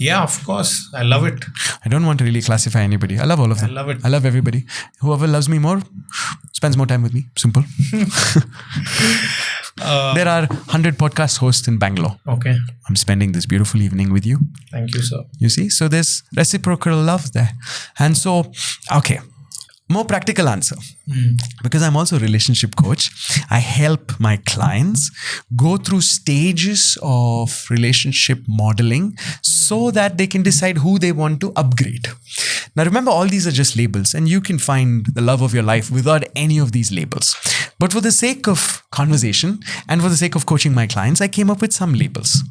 Yeah, of course. I love it. I don't want to really classify anybody. I love all of them. I love it. I love everybody. Whoever loves me more spends more time with me. Simple. There are 100 podcast hosts in Bangalore. Okay. I'm spending this beautiful evening with you. Thank you, sir. You see? So there's reciprocal love there. And so, okay. More practical answer. Because I'm also a relationship coach, I help my clients go through stages of relationship modeling so that they can decide who they want to upgrade. Now remember, all these are just labels, and you can find the love of your life without any of these labels. But for the sake of conversation and for the sake of coaching my clients, I came up with some labels.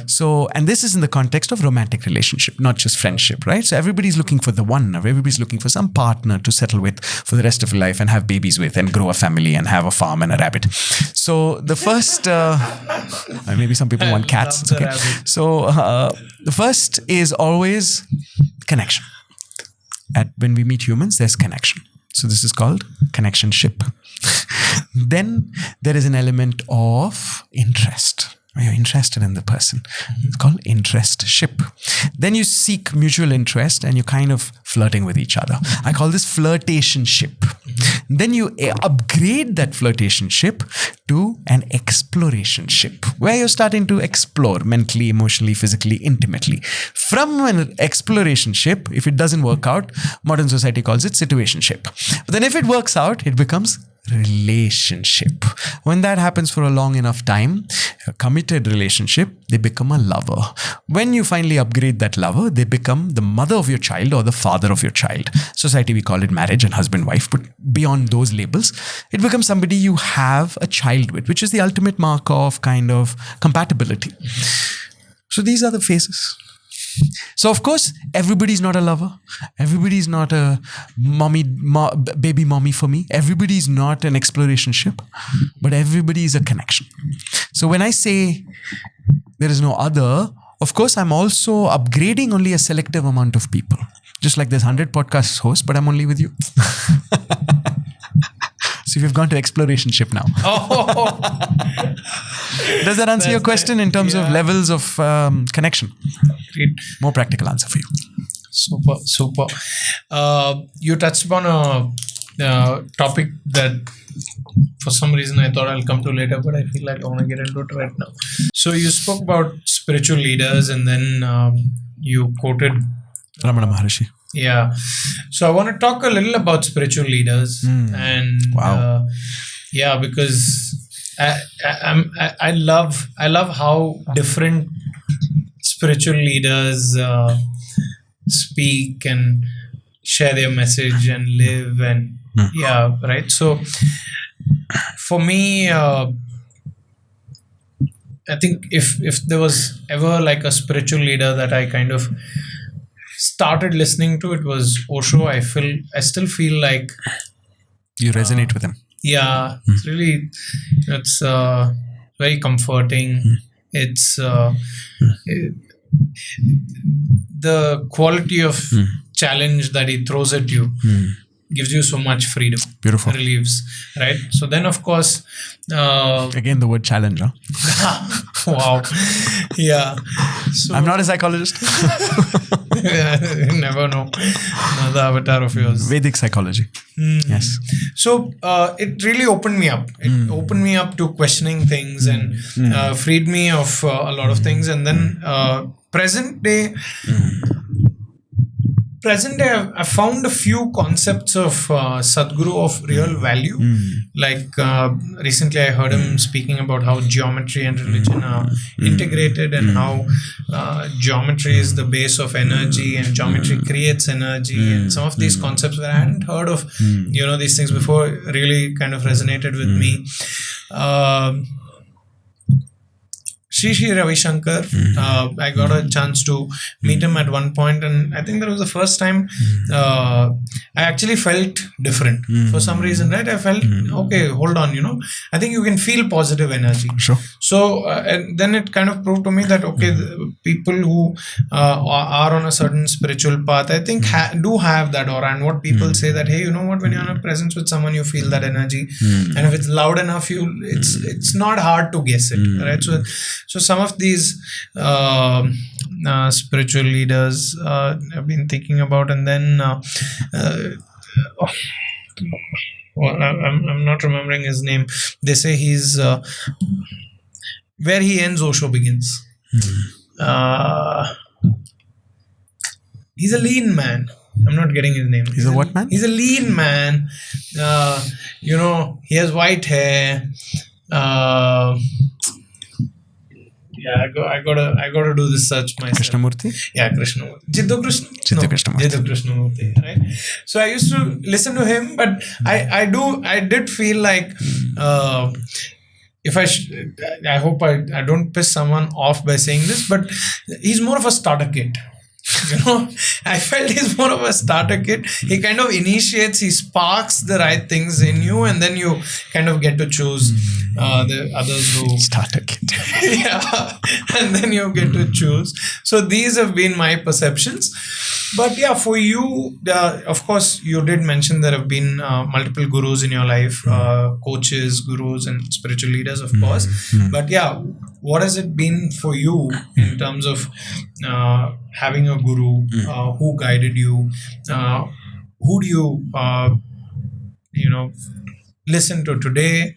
So, and this is in the context of romantic relationship, not just friendship, right? So everybody's looking for the one, or everybody's looking for some partner to settle with for the rest of your life and have babies with and grow a family and have a farm and a rabbit. So the first, maybe some people want cats. It's okay. So the first is always connection. When we meet humans, there's connection. So this is called connectionship. Then there is an element of interest. or you're interested in the person. It's called interestship. Then you seek mutual interest and you're kind of flirting with each other. I call this flirtationship. Then you upgrade that flirtationship to an explorationship, where you're starting to explore mentally, emotionally, physically, intimately. From an explorationship, if it doesn't work out, modern society calls it situationship. But then if it works out, it becomes relationship. When that happens for a long enough time, a committed relationship, they become a lover. When you finally upgrade that lover, they become the mother of your child or the father of your child. Society, we call it marriage and husband-wife, but beyond those labels, it becomes somebody you have a child with, which is the ultimate mark of kind of compatibility. So these are the phases. So of course, everybody's not a lover. Everybody's not a baby mommy for me. Everybody's not an explorationship, but everybody is a connection. So when I say there is no other, of course, I'm also upgrading only a selective amount of people. Just like there's 100 podcast hosts, but I'm only with you. So we've gone to explorationship now. Oh. Does that answer your question in terms of levels of connection? Great. More practical answer for you. Super. You touched upon a topic that for some reason I thought I'll come to later, but I feel like I want to get into it right now. So you spoke about spiritual leaders, and then you quoted Ramana Maharshi. Yeah. So I want to talk a little about spiritual leaders, and Wow. because I love how different spiritual leaders speak and share their message and live, and right. So for me, I think if there was ever like a spiritual leader that I kind of started listening to, it was Osho. I still feel like You resonate with him. yeah, it's really, it's very comforting. It's the quality of challenge that he throws at you gives you so much freedom. Beautiful. Relieves, right? So then, of course, Again, the word challenge. Huh? wow, yeah. So I'm not a psychologist. you never know. Another avatar of yours. Vedic psychology. Yes. So it really opened me up. It opened me up to questioning things and freed me of a lot of things. And then present day, I found a few concepts of Sadhguru of real value. Like recently I heard him speaking about how geometry and religion are integrated, and how geometry is the base of energy, and geometry creates energy, and some of these concepts where I hadn't heard of these things before really kind of resonated with me. Sri Ravi Shankar, I got a chance to meet him at one point, and I think that was the first time I actually felt different for some reason, right? I felt, okay, hold on, I think you can feel positive energy. Sure. So, and then it kind of proved to me that, okay, the people who are on a certain spiritual path, I think do have that aura. And what people say that, hey, you know what, when you're in a presence with someone, you feel that energy. And if it's loud enough, it's not hard to guess it, right? So some of these spiritual leaders I've been thinking about, and then I'm not remembering his name. They say he's where he ends, Osho begins. He's a lean man. I'm not getting his name. He's a what man? He's a lean man. He has white hair. I gotta do this search myself. Krishnamurti? Yeah, Krishnamurti. Jiddu Krishnamurti. Jiddu Krishnamurti, right? So I used to listen to him, but I did feel like if I hope I don't piss someone off by saying this, but he's more of a starter kit. I felt he's more of a starter kit. He kind of initiates, he sparks the right things in you, and then you kind of get to choose the others who Starter kit. yeah, and then you get to choose. So these have been my perceptions. But yeah, for you, of course, you did mention there have been multiple gurus in your life, coaches, gurus, and spiritual leaders, of course. But yeah, what has it been for you in terms of having a guru? Who guided you? Who do you, listen to today?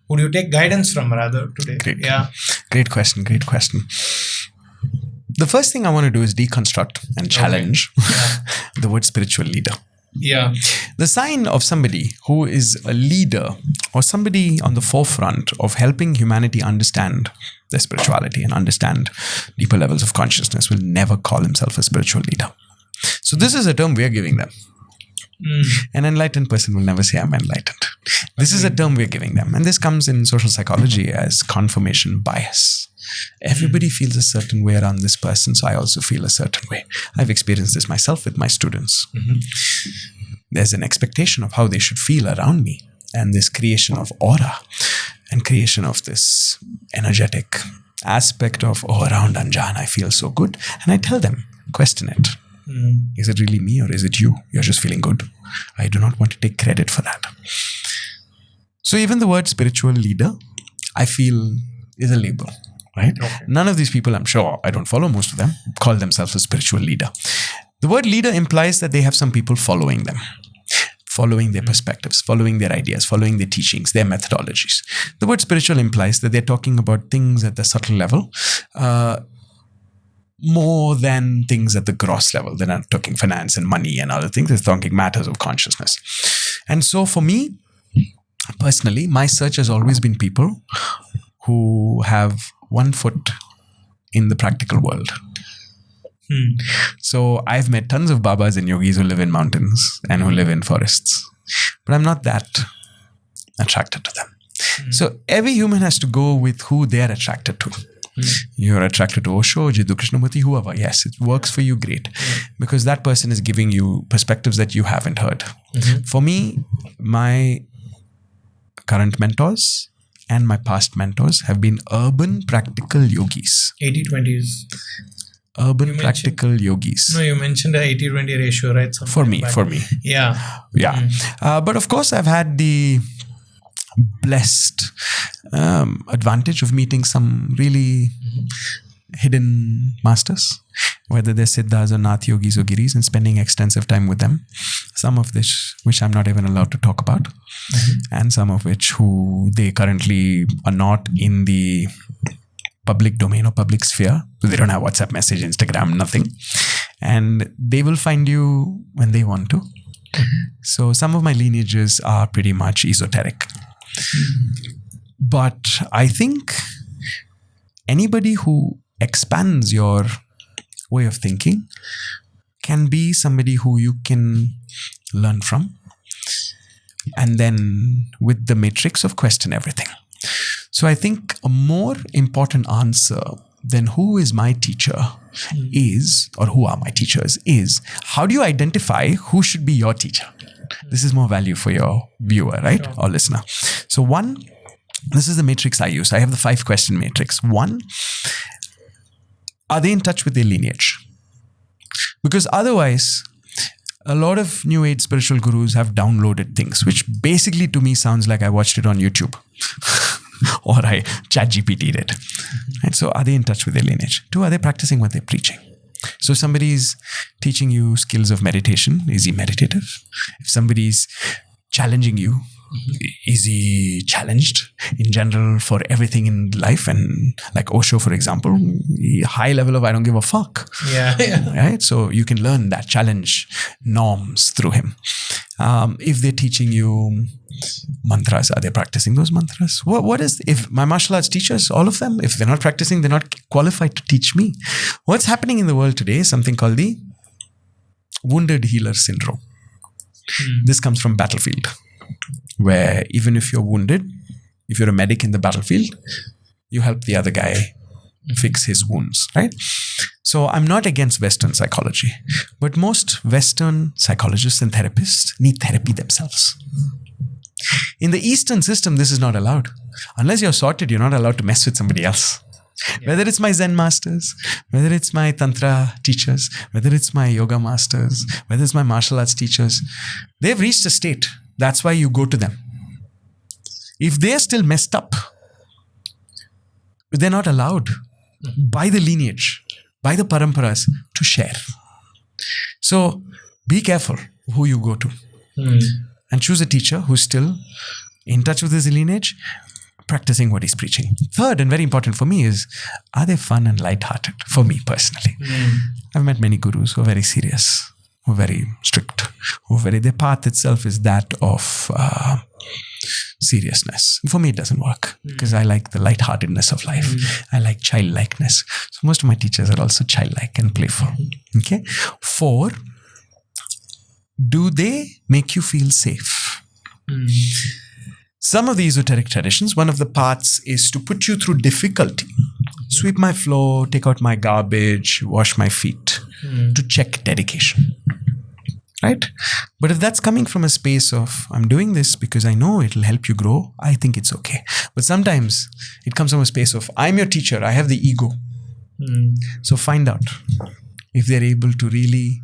Who do you take guidance from rather today? Great. Yeah. Great question. The first thing I want to do is deconstruct and challenge the word spiritual leader. Yeah. The sign of somebody who is a leader or somebody on the forefront of helping humanity understand their spirituality and understand deeper levels of consciousness will never call himself a spiritual leader. So this is a term we are giving them. An enlightened person will never say, I'm enlightened. This is a term we're giving them. And this comes in social psychology as confirmation bias. Everybody feels a certain way around this person, so I also feel a certain way. I've experienced this myself with my students. There's an expectation of how they should feel around me, and this creation of aura and creation of this energetic aspect of, around Anjaan, I feel so good. And I tell them, question it. Is it really me or is it you? You're just feeling good. I do not want to take credit for that. So even the word spiritual leader, I feel, is a label. Right? Okay. None of these people, I'm sure, I don't follow most of them, call themselves a spiritual leader. The word leader implies that they have some people following them, following their perspectives, following their ideas, following their teachings, their methodologies. The word spiritual implies that they're talking about things at the subtle level, more than things at the gross level. They're not talking finance and money and other things. They're talking matters of consciousness. And so for me, personally, my search has always been people who have one foot in the practical world. So I've met tons of Babas and yogis who live in mountains and who live in forests, but I'm not that attracted to them. So every human has to go with who they are attracted to. You're attracted to Osho, Jiddu Krishnamurti, whoever. Yes, it works for you, great. Because that person is giving you perspectives that you haven't heard. For me, my current mentors and my past mentors have been urban practical yogis. 80-20s. Urban practical yogis. No, you mentioned a 80-20 ratio, right? For me. Yeah. But of course, I've had the blessed advantage of meeting some really hidden masters, whether they're siddhas or nath yogis or giris, and spending extensive time with them. Some of which I'm not even allowed to talk about, and some of which who they currently are not in the public domain or public sphere. So they don't have WhatsApp message, Instagram, nothing. And they will find you when they want to. So some of my lineages are pretty much esoteric. But I think anybody who expands your way of thinking can be somebody who you can learn from, and then with the matrix of question everything. So I think a more important answer than who is my teacher is, or who are my teachers, is how do you identify who should be your teacher? This is more value for your viewer, right? Sure. Or listener. So one, this is the matrix I use. I have the 5-question matrix. One, are they in touch with their lineage? Because otherwise, a lot of new age spiritual gurus have downloaded things, which basically to me sounds like I watched it on YouTube or I chat GPT'd it. And so are they in touch with their lineage? 2, are they practicing what they're preaching? So if somebody's teaching you skills of meditation, is he meditative? If somebody's challenging you, is he challenged in general for everything in life? And like Osho, for example, high level of I don't give a fuck. Yeah. Right? So you can learn that challenge norms through him. If they're teaching you mantras, are they practicing those mantras? What is, if my martial arts teachers, all of them, if they're not practicing, they're not qualified to teach me. What's happening in the world today is something called the wounded healer syndrome. This comes from battlefield, where even if you're wounded, if you're a medic in the battlefield, you help the other guy fix his wounds, right? So I'm not against Western psychology, but most Western psychologists and therapists need therapy themselves. In the Eastern system, this is not allowed. Unless you're sorted, you're not allowed to mess with somebody else. Yeah. Whether it's my Zen masters, whether it's my Tantra teachers, whether it's my yoga masters, whether it's my martial arts teachers, they've reached a state. That's why you go to them. If they're still messed up, they're not allowed by the lineage, by the paramparas to share. So be careful who you go to. And choose a teacher who's still in touch with his lineage, practicing what he's preaching. Third, and very important for me, is are they fun and light-hearted? For me personally, I've met many gurus who are very serious, who are very strict, their path itself is that of seriousness. For me, it doesn't work because I like the lightheartedness of life. I like childlikeness. So most of my teachers are also childlike and playful. Okay. 4, do they make you feel safe? Some of the esoteric traditions, one of the paths is to put you through difficulty. Sweep my floor, take out my garbage, wash my feet, to check dedication. Right? But if that's coming from a space of, I'm doing this because I know it'll help you grow, I think it's okay. But sometimes it comes from a space of, I'm your teacher, I have the ego. So find out if they're able to really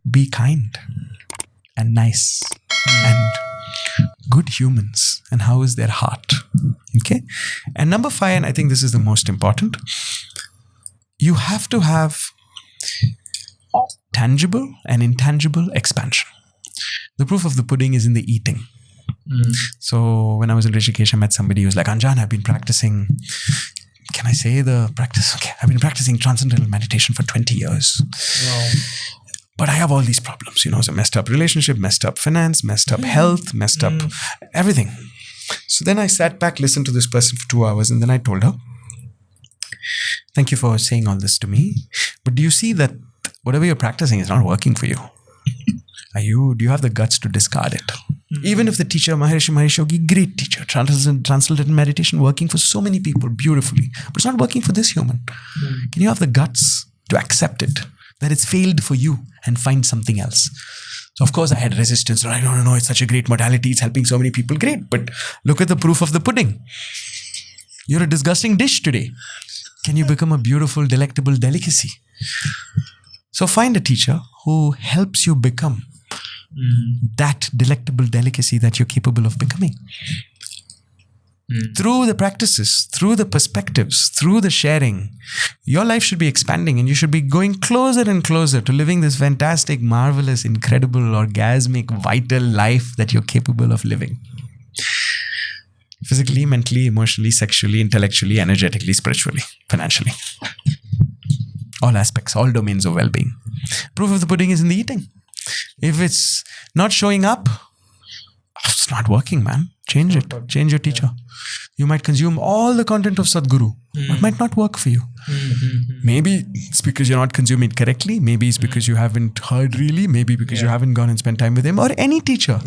be kind and nice and good humans, and how is their heart. Okay? And number 5, and I think this is the most important, you have to have tangible and intangible expansion. The proof of the pudding is in the eating. So when I was in Rishikesh, I met somebody who was like, Anjaan, I've been practicing, can I say the practice? Okay, I've been practicing transcendental meditation for 20 years. Wow. But I have all these problems, it's a messed up relationship, messed up finance, messed up health, messed up everything. So then I sat back, listened to this person for 2 hours, and then I told her, thank you for saying all this to me. But do you see that whatever you're practicing is not working for you? Do you have the guts to discard it? Even if the teacher, Maharishi Mahesh Yogi, great teacher, transcendental meditation, working for so many people beautifully, but it's not working for this human. Can you have the guts to accept it? That it's failed for you and find something else. So of course I had resistance. I don't know, it's such a great modality. It's helping so many people. Great. But look at the proof of the pudding. You're a disgusting dish today. Can you become a beautiful, delectable delicacy? So find a teacher who helps you become that delectable delicacy that you're capable of becoming. Through the practices, through the perspectives, through the sharing, your life should be expanding and you should be going closer and closer to living this fantastic, marvelous, incredible, orgasmic, vital life that you're capable of living. Physically, mentally, emotionally, sexually, intellectually, energetically, spiritually, financially. All aspects, all domains of well-being. Proof of the pudding is in the eating. If it's not showing up, it's not working, man. Change it. Change your teacher. You might consume all the content of Sadhguru, but might not work for you. Maybe it's because you're not consuming it correctly. Maybe it's because you haven't heard really. Maybe because you haven't gone and spent time with him or any teacher.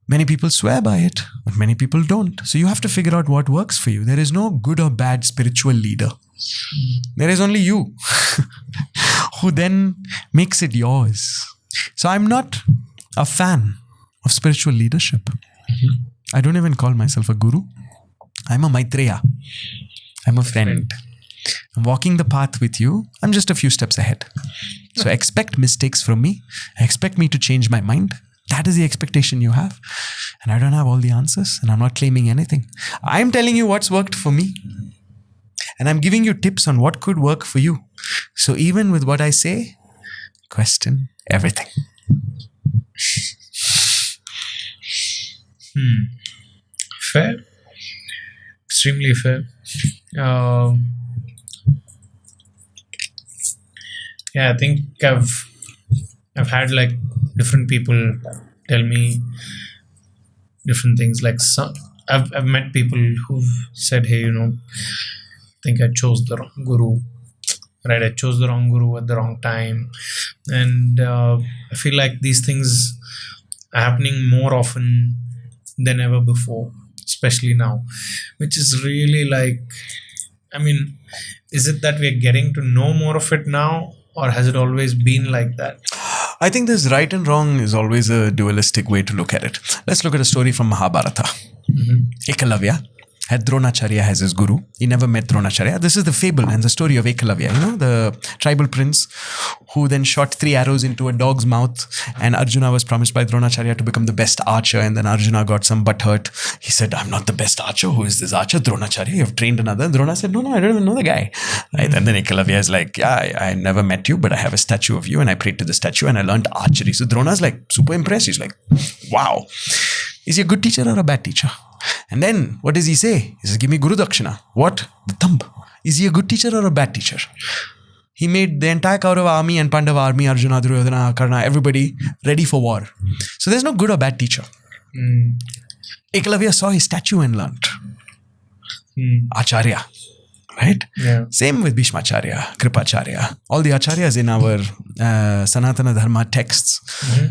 Many people swear by it, but many people don't. So you have to figure out what works for you. There is no good or bad spiritual leader. There is only you who then makes it yours. So I'm not a fan of spiritual leadership. I don't even call myself a guru. I'm a Maitreya. I'm a friend. I'm walking the path with you. I'm just a few steps ahead. So expect mistakes from me. Expect me to change my mind. That is the expectation you have. And I don't have all the answers and I'm not claiming anything. I'm telling you what's worked for me. And I'm giving you tips on what could work for you. So even with what I say, question everything. Fair. Extremely fair. I think I've had like different people tell me different things. Like I've met people who've said, hey, I think I chose the wrong guru. Right, I chose the wrong guru at the wrong time. And I feel like these things are happening more often than ever before, especially now, which is really like I mean, is it that we're getting to know more of it now, or has it always been like that? I think this right and wrong is always a dualistic way to look at it. Let's look at a story from Mahabharata. Ekalavya had Dronacharya as his guru. He never met Dronacharya. This is the fable and the story of Ekalavya, the tribal prince who then shot 3 arrows into a dog's mouth, and Arjuna was promised by Dronacharya to become the best archer, and then Arjuna got some butt hurt. He said, I'm not the best archer. Who is this archer? Dronacharya. You have trained another. And Drona said, no, I don't even know the guy. Right? And then Ekalavya is like, yeah, I never met you, but I have a statue of you, and I prayed to the statue, and I learned archery. So Drona's like super impressed. He's like, wow. Is he a good teacher or a bad teacher? And then what does he say? He says, give me Guru Dakshina. What? The thumb. Is he a good teacher or a bad teacher? He made the entire Kaurava army and Pandava army, Arjuna, Duryodhana, Karna, everybody ready for war. So there's no good or bad teacher. Ekalavya saw his statue and learnt. Acharya. Right? Yeah. Same with Bhishmacharya, Kripacharya, all the acharyas in our Sanatana Dharma texts,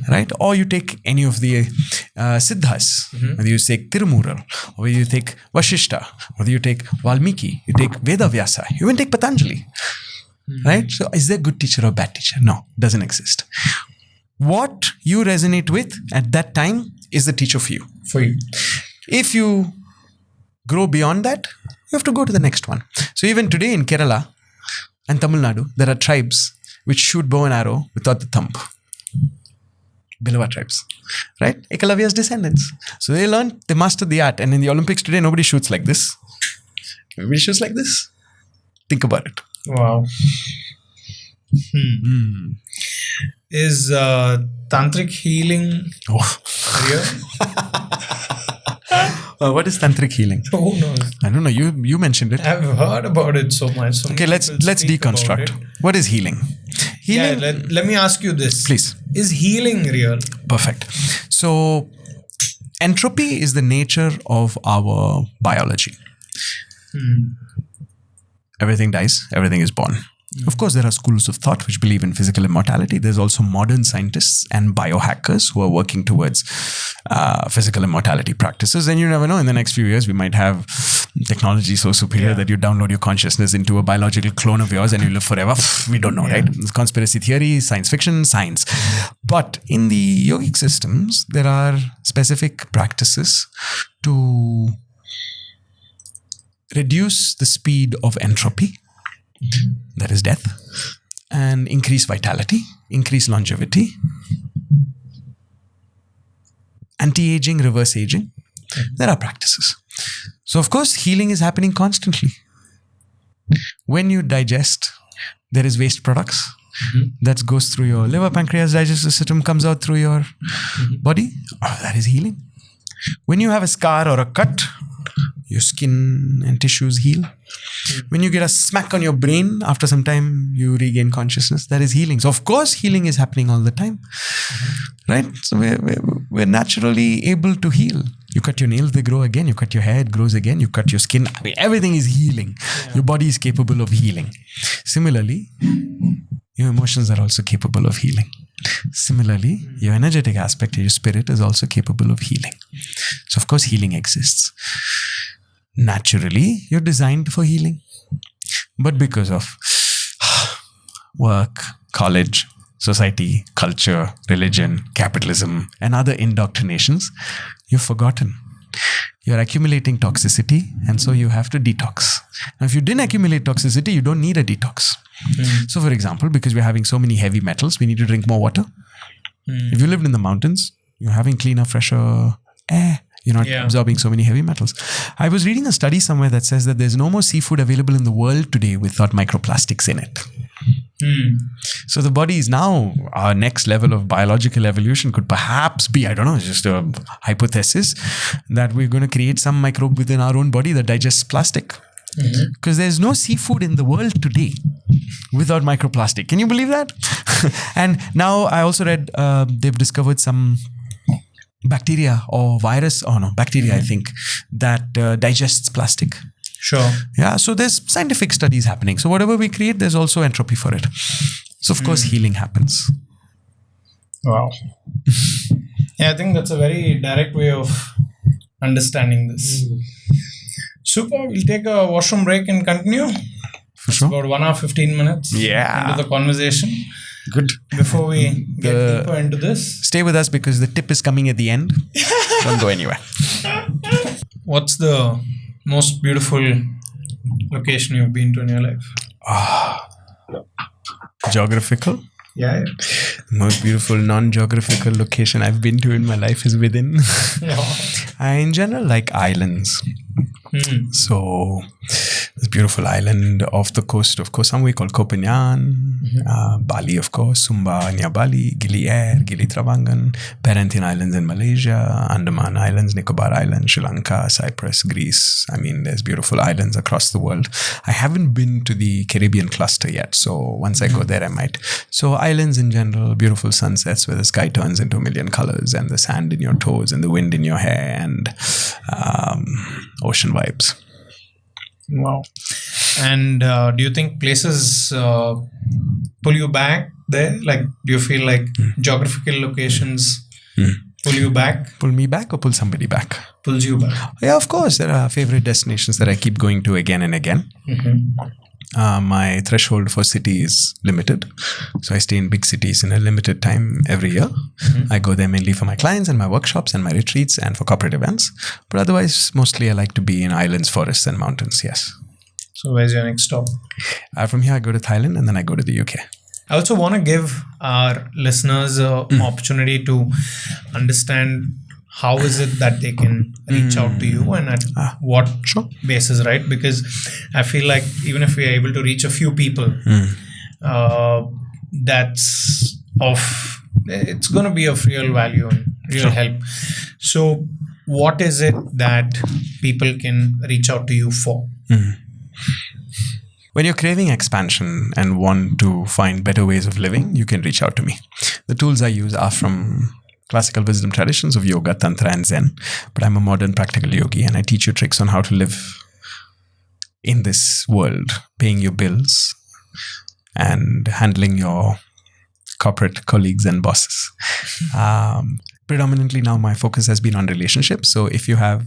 right? Or you take any of the Siddhas, whether you take Tirumural, or whether you take Vashishta, whether you take Valmiki, you take Vedavyasa, you even take Patanjali, right? So is there a good teacher or bad teacher? No, doesn't exist. What you resonate with at that time is the teacher for you. If you grow beyond that, you have to go to the next one. So even today in Kerala and Tamil Nadu, there are tribes which shoot bow and arrow without the thumb. Bilava tribes, right? Ekalavya's descendants. So they learned, they mastered the art. And in the Olympics today, nobody shoots like this. Everybody shoots like this. Think about it. Wow. Is tantric healing real? What is tantric healing? Who knows? I don't know. You mentioned it. I've heard about it so much. So okay, let's deconstruct. What is healing? Healing. Yeah, let me ask you this. Please. Is healing real? Perfect. So entropy is the nature of our biology. Everything dies, everything is born. Of course, there are schools of thought which believe in physical immortality. There's also modern scientists and biohackers who are working towards physical immortality practices. And you never know, in the next few years, we might have technology so superior that you download your consciousness into a biological clone of yours and you live forever. We don't know, right? It's conspiracy theory, science fiction, science. But in the yogic systems, there are specific practices to reduce the speed of entropy, that is death, and increase vitality, increase longevity, anti-aging, reverse aging. There are practices. So of course, healing is happening constantly. When you digest, there is waste products that goes through your liver, pancreas, digestive system, comes out through your body. Oh, that is healing. When you have a scar or a cut, your skin and tissues heal. When you get a smack on your brain, after some time you regain consciousness. That is healing. So of course healing is happening all the time, right? So we're naturally able to heal. You cut your nails, they grow again. You cut your hair, it grows again. You cut your skin. I mean, everything is healing. Your body is capable of healing. Similarly, your emotions are also capable of healing. Similarly, your energetic aspect, your spirit is also capable of healing. So of course healing exists. Naturally, you're designed for healing. But because of work, college, society, culture, religion, capitalism, and other indoctrinations, you've forgotten. You're accumulating toxicity, and so you have to detox. Now, if you didn't accumulate toxicity, you don't need a detox. So, for example, because we're having so many heavy metals, we need to drink more water. If you lived in the mountains, you're having cleaner, fresher air. You're not absorbing so many heavy metals. I was reading a study somewhere that says that there's no more seafood available in the world today without microplastics in it. So the body is now, our next level of biological evolution could perhaps be, I don't know, just a hypothesis, that we're going to create some microbe within our own body that digests plastic. Because there's no seafood in the world today without microplastic. Can you believe that? And now I also read they've discovered some bacteria or virus, bacteria, I think, that digests plastic. Sure. Yeah, so there's scientific studies happening. So whatever we create, there's also entropy for it. So of course, healing happens. Wow. Yeah, I think that's a very direct way of understanding this. Super. We'll take a washroom break and continue. For sure. About 1 hour 15 minutes Yeah. into the conversation. Good. Before we get deeper into this, Stay with us because the tip is coming at the end. Don't go anywhere. what's the most beautiful location you've been to in your life? Geographical. Yeah. Most beautiful non-geographical location I've been to in my life is within. I in general like islands. So this beautiful island off the coast of Koh Samui called Koh Phangan, Bali of course, Sumba near Bali, Gili Air, Gili Travangan, Perhentian Islands in Malaysia, Andaman Islands, Nicobar Islands, Sri Lanka, Cyprus, Greece. I mean, there's beautiful islands across the world. I haven't been to the Caribbean cluster yet, so once I go there, I might. So islands in general, beautiful sunsets where the sky turns into a million colors and the sand in your toes and the wind in your hair and ocean vibes. Wow. And do you think places pull you back there? Like, do you feel like geographical locations pull you back? Pull me back or pull somebody back? Pulls you back. Yeah, of course. There are favorite destinations that I keep going to again and again. My threshold for city is limited. So I stay in big cities in a limited time every year. I go there mainly for my clients and my workshops and my retreats and for corporate events. But otherwise, mostly I like to be in islands, forests and mountains, yes. So where's your next stop? From here, I go to Thailand and then I go to the UK. I also want to give our listeners an opportunity to understand how is it that they can reach out to you and at what basis, right? Because I feel like even if we are able to reach a few people, it's going to be of real value and real help. So what is it that people can reach out to you for? When you're craving expansion and want to find better ways of living, you can reach out to me. The tools I use are from classical wisdom traditions of yoga, tantra and zen, but I'm a modern practical yogi and I teach you tricks on how to live in this world, paying your bills and handling your corporate colleagues and bosses. Predominantly now my focus has been on relationships. So if you have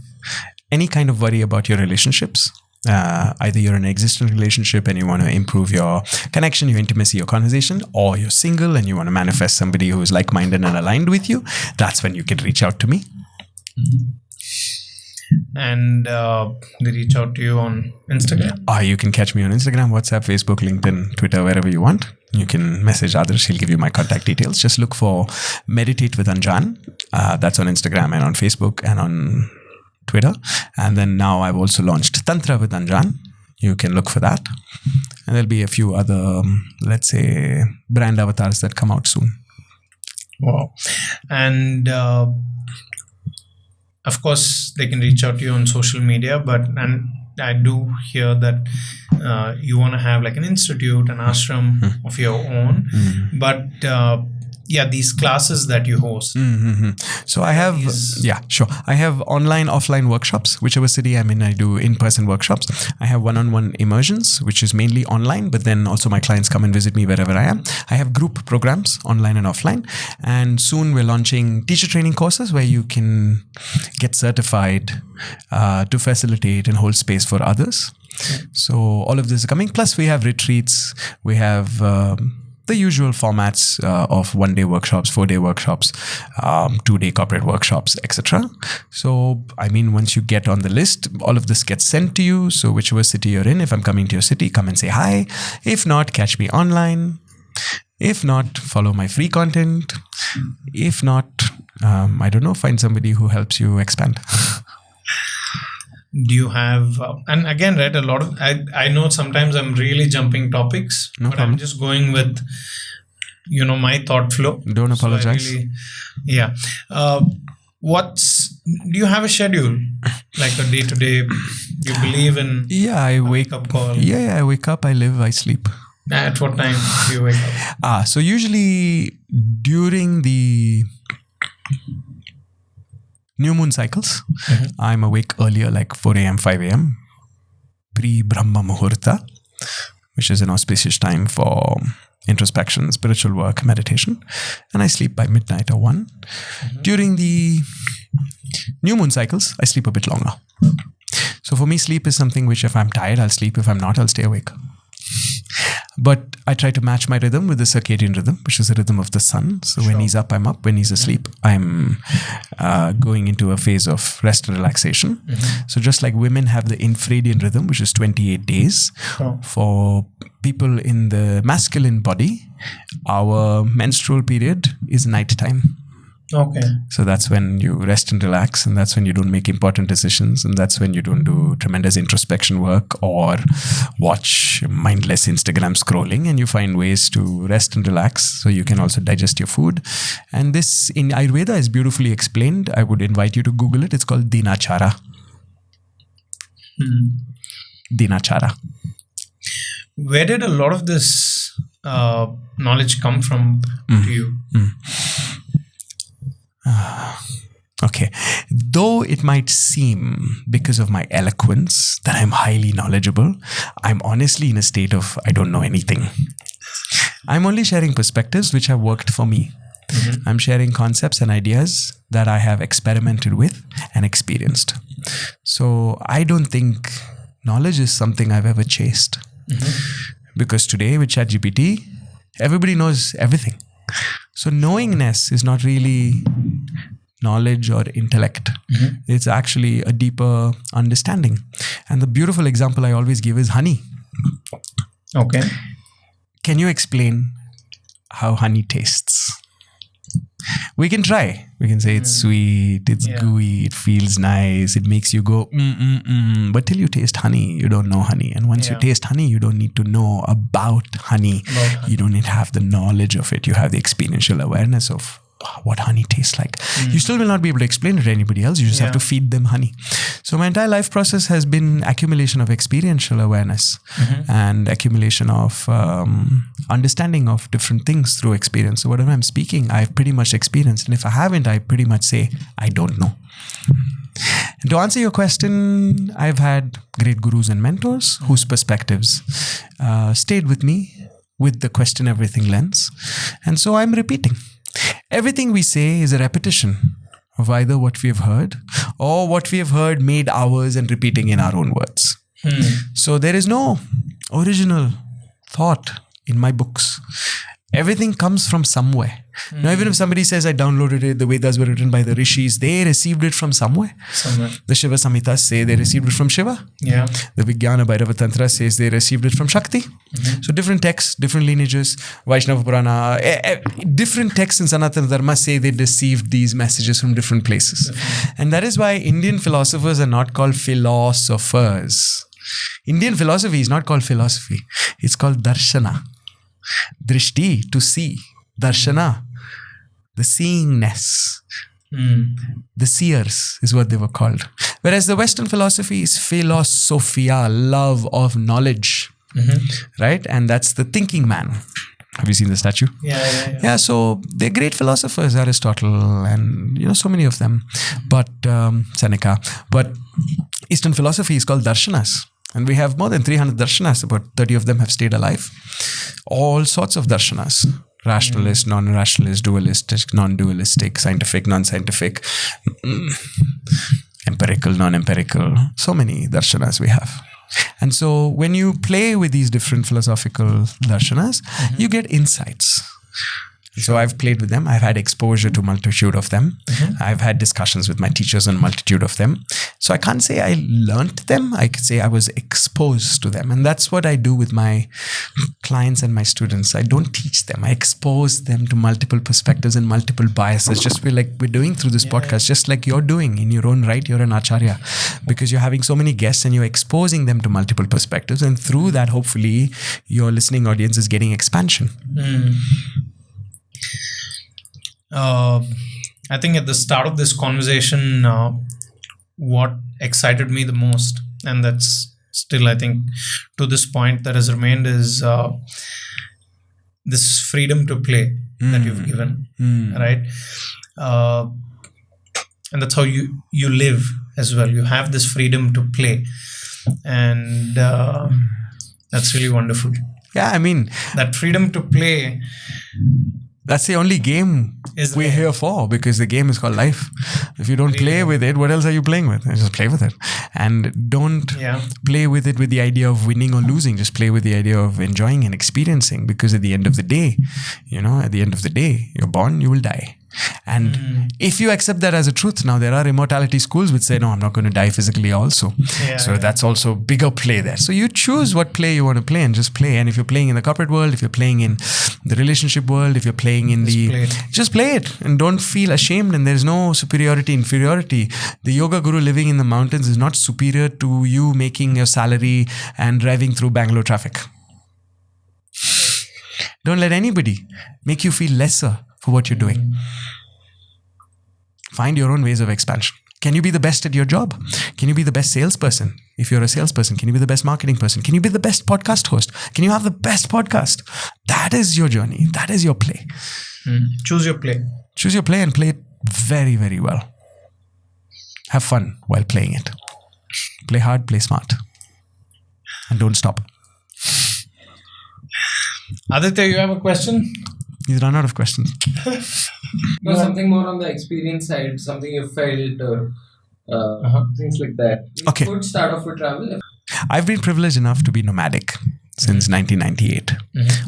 any kind of worry about your relationships, either you're in an existing relationship and you want to improve your connection, your intimacy, your conversation, or you're single and you want to manifest somebody who is like-minded and aligned with you, that's when you can reach out to me. And they reach out to you on Instagram? You can catch me on Instagram, WhatsApp, Facebook, LinkedIn, Twitter, wherever you want. You can message Adarsh, he'll give you my contact details. Just look for Meditate with Anjaan. That's on Instagram and on Facebook and on Twitter. And then now I've also launched Tantra with Anjaan. You can look for that. And there'll be a few other, let's say, brand avatars that come out soon. Wow. And of course, they can reach out to you on social media, and I do hear that you want to have like an institute, an ashram of your own. But these classes that you host. So I have, I have online, offline workshops. Whichever city I'm in, I do in-person workshops. I have one-on-one immersions, which is mainly online, but then also my clients come and visit me wherever I am. I have group programs, online and offline. And soon we're launching teacher training courses where you can get certified to facilitate and hold space for others. So all of this is coming. Plus we have retreats. We have the usual formats of 1-day workshops, 4-day workshops, 2-day corporate workshops, etc. So, I mean, once you get on the list, all of this gets sent to you. So whichever city you're in, if I'm coming to your city, come and say hi. If not, catch me online. If not, follow my free content. If not, I don't know, find somebody who helps you expand. Do you have, and again, right, a lot of, I know sometimes I'm really jumping topics, No but problem. I'm just going with, my thought flow. Don't apologize. Do you have a schedule? Like a day-to-day, do you believe in I wake up call? I wake up, I live, I sleep. At what time do you wake up? So usually during the new moon cycles, I'm awake earlier, like 4 a.m., 5 a.m., pre-Brahma Muhurta, which is an auspicious time for introspection, spiritual work, meditation. And I sleep by midnight or 1. During the new moon cycles, I sleep a bit longer. So for me, sleep is something which if I'm tired, I'll sleep. If I'm not, I'll stay awake. But I try to match my rhythm with the circadian rhythm, which is the rhythm of the sun. So when he's up, I'm up. When he's asleep, I'm going into a phase of rest and relaxation. So just like women have the infradian rhythm, which is 28 days, for people in the masculine body, our menstrual period is nighttime. Okay. So that's when you rest and relax, and that's when you don't make important decisions, and that's when you don't do tremendous introspection work or watch mindless Instagram scrolling, and you find ways to rest and relax so you can also digest your food. And this in Ayurveda is beautifully explained. I would invite you to Google it. It's called Dinachara. Dinachara. Where did a lot of this knowledge come from to you? Okay. Though it might seem because of my eloquence that I'm highly knowledgeable, I'm honestly in a state of I don't know anything. I'm only sharing perspectives which have worked for me. I'm sharing concepts and ideas that I have experimented with and experienced. So I don't think knowledge is something I've ever chased. Because today with ChatGPT, everybody knows everything. So knowingness is not really knowledge or intellect. It's actually a deeper understanding. And the beautiful example I always give is honey. Okay. Can you explain how honey tastes? We can try. We can say it's sweet, it's gooey, it feels nice, it makes you go But till you taste honey, you don't know honey. And once you taste honey, you don't need to know about honey. You don't need to have the knowledge of it. You have the experiential awareness of what honey tastes like. You still will not be able to explain it to anybody else. You just have to feed them honey. So my entire life process has been accumulation of experiential awareness and accumulation of understanding of different things through experience. So whatever I'm speaking, I've pretty much experienced. And if I haven't, I pretty much say, I don't know. And to answer your question, I've had great gurus and mentors whose perspectives stayed with me with the question everything lens. And so I'm repeating. Everything we say is a repetition of either what we have heard or what we have heard made ours and repeating in our own words. So there is no original thought in my books. Everything comes from somewhere. Now, even if somebody says I downloaded it, the Vedas were written by the rishis, they received it from somewhere. The Shiva Samhitas say they received it from Shiva. The Vijnana Bhairava Tantra says they received it from Shakti. So different texts, different lineages, Vaishnava Purana, different texts in Sanatana Dharma say they received these messages from different places. And that is why Indian philosophers are not called philosophers. Indian philosophy is not called philosophy. It's called darshana. Drishti, to see. Darshana, the seeingness. The seers is what they were called. Whereas the Western philosophy is philosophia, love of knowledge. Right? And that's the thinking man. Have you seen the statue? Yeah, so they're great philosophers, Aristotle and so many of them. But Seneca. But Eastern philosophy is called darshanas. And we have more than 300 darshanas. About 30 of them have stayed alive. All sorts of darshanas. Rationalist, non-rationalist, dualistic, non-dualistic, scientific, non-scientific, empirical, non-empirical. So many darshanas we have. And so when you play with these different philosophical darshanas, you get insights. So I've played with them. I've had exposure to multitude of them. I've had discussions with my teachers on multitude of them. So I can't say I learnt them. I could say I was exposed to them. And that's what I do with my clients and my students. I don't teach them. I expose them to multiple perspectives and multiple biases, just like we're doing through this podcast, just like you're doing in your own right. You're an acharya because you're having so many guests and you're exposing them to multiple perspectives. And through that, hopefully, your listening audience is getting expansion. I think at the start of this conversation, what excited me the most, and that's still, I think, to this point that has remained, is this freedom to play that you've given, right? And that's how you live as well. You have this freedom to play, and that's really wonderful. Yeah, I mean, that freedom to play. That's the only game we're here for, because the game is called life. If you don't play with it, what else are you playing with? Just play with it. And don't play with it with the idea of winning or losing. Just play with the idea of enjoying and experiencing, because at the end of the day, you're born, you will die. And if you accept that as a truth, now there are immortality schools which say, no, I'm not going to die physically also. That's also bigger play there. So you choose what play you want to play and just play. And if you're playing in the corporate world, if you're playing in the relationship world, if you're playing in just play it and don't feel ashamed. And there's no superiority, inferiority. The yoga guru living in the mountains is not superior to you making your salary and driving through Bangalore traffic. Don't let anybody make you feel lesser for what you're doing. Find your own ways of expansion. Can you be the best at your job? Can you be the best salesperson? If you're a salesperson, can you be the best marketing person? Can you be the best podcast host? Can you have the best podcast? That is your journey. That is your play. Choose your play. Choose your play and play it very, very well. Have fun while playing it. Play hard, play smart. And don't stop. Aditya, you have a question? He's run out of questions. No, something more on the experience side, something you felt or things like that. You could start off with travel. I've been privileged enough to be nomadic since 1998.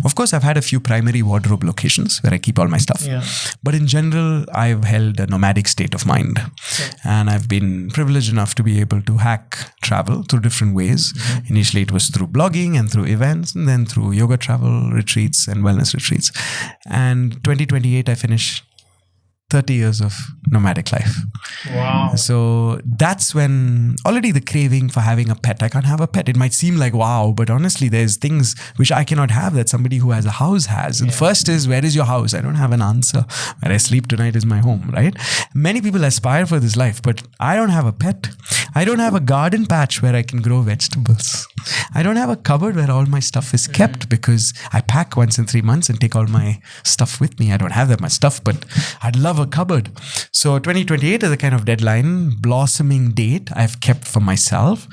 Of course, I've had a few primary wardrobe locations where I keep all my stuff. But in general, I've held a nomadic state of mind. And I've been privileged enough to be able to hack travel through different ways. Initially, it was through blogging and through events, and then through yoga travel retreats and wellness retreats. And 2028, I finished 30 years of nomadic life. Wow. So that's when already the craving for having a pet. I can't have a pet. It might seem like wow, but honestly, there's things which I cannot have that somebody who has a house has. And first is, where is your house? I don't have an answer. Where I sleep tonight is my home, right? Many people aspire for this life, but I don't have a pet. I don't have a garden patch where I can grow vegetables. I don't have a cupboard where all my stuff is kept, because I pack once in 3 months and take all my stuff with me. I don't have that much stuff, but I'd love a cupboard. So 2028 is a kind of deadline, blossoming date I've kept for myself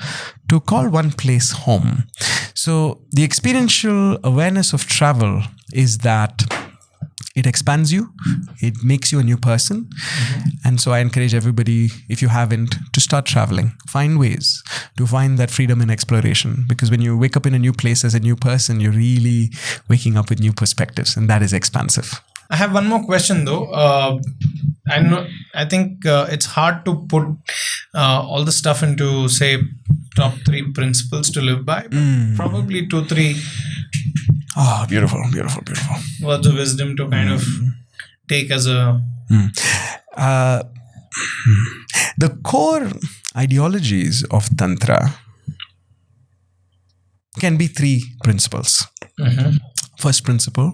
to call one place home. So the experiential awareness of travel is that it expands you, it makes you a new person. And so I encourage everybody, if you haven't, to start traveling. Find ways to find that freedom in exploration. Because when you wake up in a new place as a new person, you're really waking up with new perspectives, and that is expansive. I have one more question though. I think it's hard to put all the stuff into, say, top 3 principles to live by. Probably 2, 3. Oh, beautiful. Words of wisdom to kind of take as a... The core ideologies of Tantra can be 3 principles. First principle,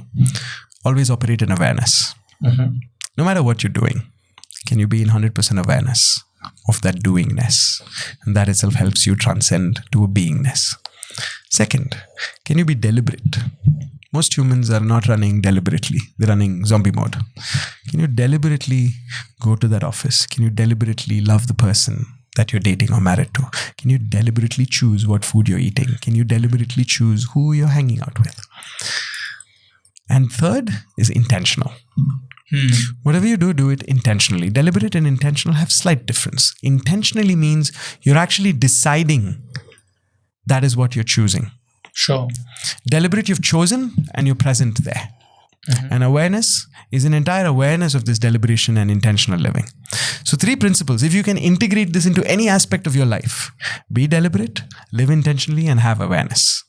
always operate in awareness. No matter what you're doing, can you be in 100% awareness of that doingness? And that itself helps you transcend to a beingness. Second, can you be deliberate? Most humans are not running deliberately. They're running zombie mode. Can you deliberately go to that office? Can you deliberately love the person that you're dating or married to? Can you deliberately choose what food you're eating? Can you deliberately choose who you're hanging out with? And third is intentional. Whatever you do, do it intentionally. Deliberate and intentional have slight difference. Intentionally means you're actually deciding that is what you're choosing. Sure. Deliberate, you've chosen and you're present there. And awareness is an entire awareness of this deliberation and intentional living. So 3 principles. If you can integrate this into any aspect of your life, be deliberate, live intentionally, and have awareness.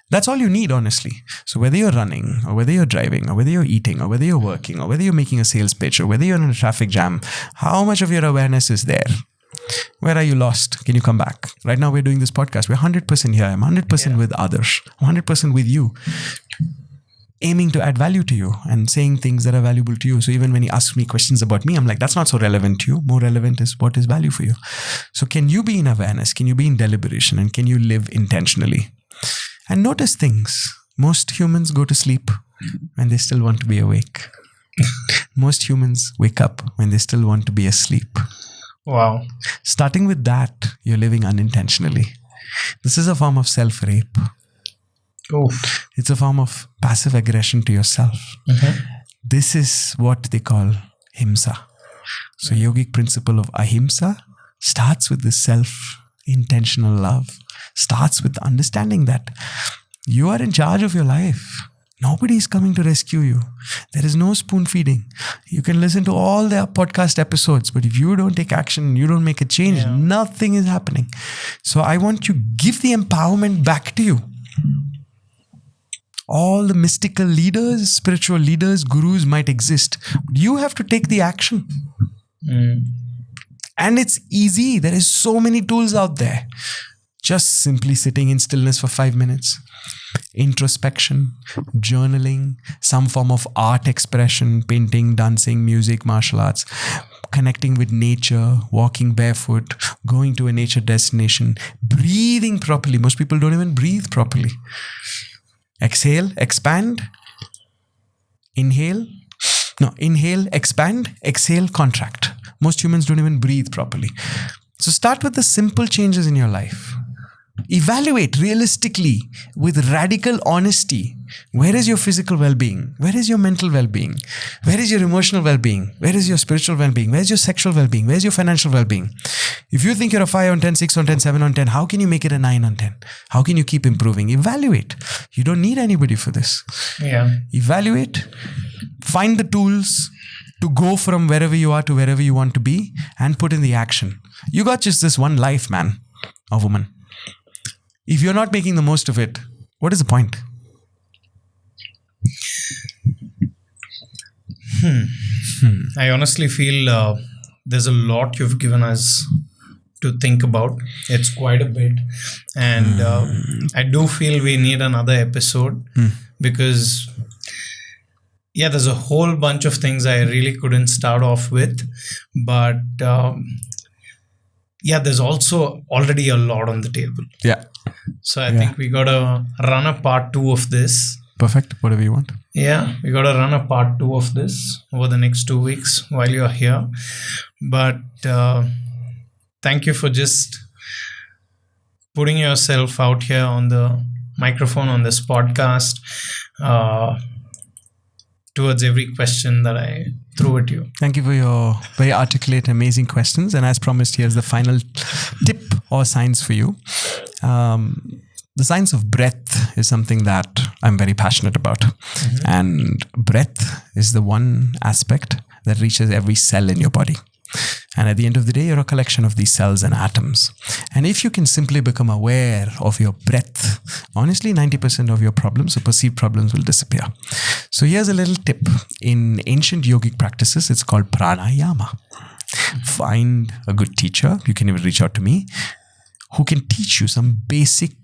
That's all you need, honestly. So whether you're running, or whether you're driving, or whether you're eating, or whether you're working, or whether you're making a sales pitch, or whether you're in a traffic jam, how much of your awareness is there? Where are you lost? Can you come back? Right now we're doing this podcast. We're 100% here. I'm 100% with Adarsh. 100% with you. Aiming to add value to you and saying things that are valuable to you. So even when you ask me questions about me, I'm like, that's not so relevant to you. More relevant is what is value for you. So can you be in awareness? Can you be in deliberation? And can you live intentionally? And notice things. Most humans go to sleep when they still want to be awake. Most humans wake up when they still want to be asleep. Wow. Starting with that, you're living unintentionally. This is a form of self-rape. Oof. It's a form of passive aggression to yourself. this is what they call himsa. So yogic principle of ahimsa starts with this self-intentional love, starts with understanding that you are in charge of your life. Nobody is coming to rescue you. There is no spoon feeding. You can listen to all their podcast episodes, but if you don't take action, you don't make a change, nothing is happening. So I want to give the empowerment back to you. All the mystical leaders, spiritual leaders, gurus might exist, but you have to take the action. And it's easy. There is so many tools out there. Just simply sitting in stillness for 5 minutes. Introspection, journaling, some form of art expression, painting, dancing, music, martial arts, connecting with nature, walking barefoot, going to a nature destination, breathing properly. Most people don't even breathe properly. Exhale, expand, inhale, expand, exhale, contract. Most humans don't even breathe properly. So start with the simple changes in your life. Evaluate realistically with radical honesty. Where is your physical well-being? Where is your mental well-being? Where is your emotional well-being? Where is your spiritual well-being? Where is your sexual well-being? Where is your financial well-being? If you think you're a 5 on 10, 6 on 10, 7 on 10, how can you make it a 9 on 10? How can you keep improving? Evaluate. You don't need anybody for this. Evaluate. Find the tools to go from wherever you are to wherever you want to be and put in the action. You got just this one life, man or woman. If you're not making the most of it, what is the point? I honestly feel there's a lot you've given us to think about. It's quite a bit. And I do feel we need another episode because, there's a whole bunch of things I really couldn't start off with. But there's also already a lot on the table. So I think we got to run a part 2 of this. Perfect. Whatever you want. We got to run a part 2 of this over the next 2 weeks while you're here. But thank you for just putting yourself out here on the microphone on this podcast towards every question that I threw at you. Thank you for your very articulate, amazing questions. And as promised, here's the final tip or science for you. The science of breath is something that I'm very passionate about. And breath is the one aspect that reaches every cell in your body. And at the end of the day, you're a collection of these cells and atoms. And if you can simply become aware of your breath, honestly, 90% of your problems or perceived problems will disappear. So here's a little tip. In ancient yogic practices, it's called pranayama. Find a good teacher. You can even reach out to me, who can teach you some basic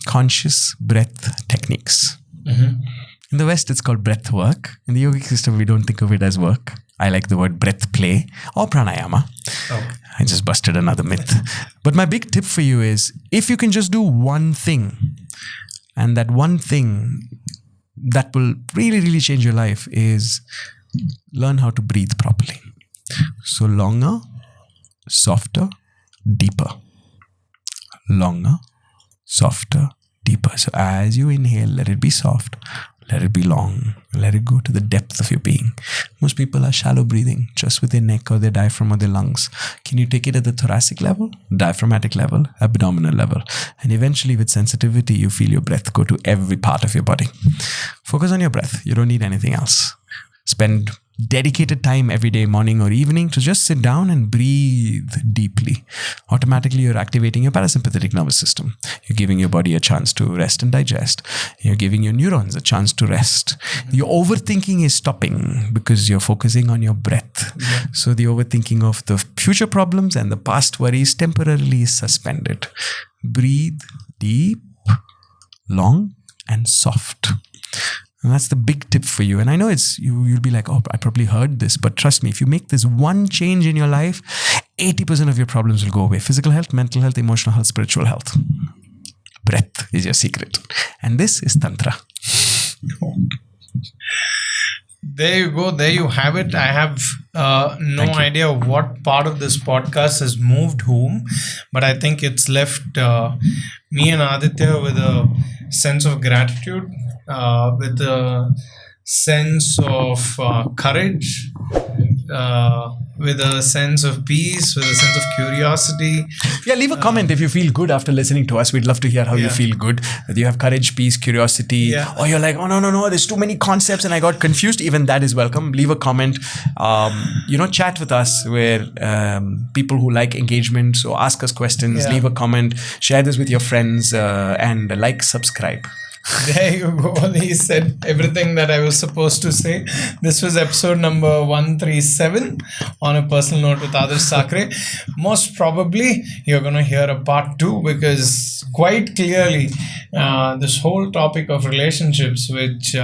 conscious breath techniques. In the West, it's called breath work. In the yogic system, we don't think of it as work. I like the word breath play or pranayama. I just busted another myth. But my big tip for you is, if you can just do one thing, and that one thing that will really, really change your life is learn how to breathe properly. So longer, softer, deeper. Longer, softer, deeper. So as you inhale, let it be soft. Let it be long. Let it go to the depth of your being. Most people are shallow breathing, just with their neck or their diaphragm or their lungs. Can you take it at the thoracic level, diaphragmatic level, abdominal level? And eventually with sensitivity, you feel your breath go to every part of your body. Focus on your breath. You don't need anything else. Spend dedicated time every day, morning or evening, to just sit down and breathe deeply. Automatically, you're activating your parasympathetic nervous system. You're giving your body a chance to rest and digest. You're giving your neurons a chance to rest. Your overthinking is stopping because you're focusing on your breath. So the overthinking of the future problems and the past worries temporarily is suspended. Breathe deep, long, and soft. And that's the big tip for you. And I know you'll be like, oh, I probably heard this. But trust me, if you make this one change in your life, 80% of your problems will go away. Physical health, mental health, emotional health, spiritual health. Breath is your secret. And this is Tantra. There you go. There you have it. I have no idea what part of this podcast has moved whom, but I think it's left me and Aditya with a sense of gratitude, with a sense of courage, with a sense of peace, with a sense of curiosity. Yeah, leave a comment if you feel good after listening to us. We'd love to hear how you feel good. Whether you have courage, peace, curiosity, or you're like, oh no, there's too many concepts and I got confused. Even that is welcome. Leave a comment. Chat with us. We're people who like engagement. So ask us questions. Leave a comment. Share this with your friends and subscribe. There you go. He said everything that I was supposed to say. This was episode number 137 on a personal note with Adarsh Sakare. Most probably you're going to hear a part 2, because quite clearly this whole topic of relationships, which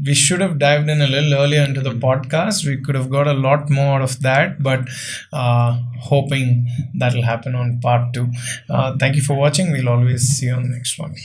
we should have dived in a little earlier into the podcast. We could have got a lot more of that, but hoping that'll happen on part 2. Thank you for watching. We'll always see you on the next one.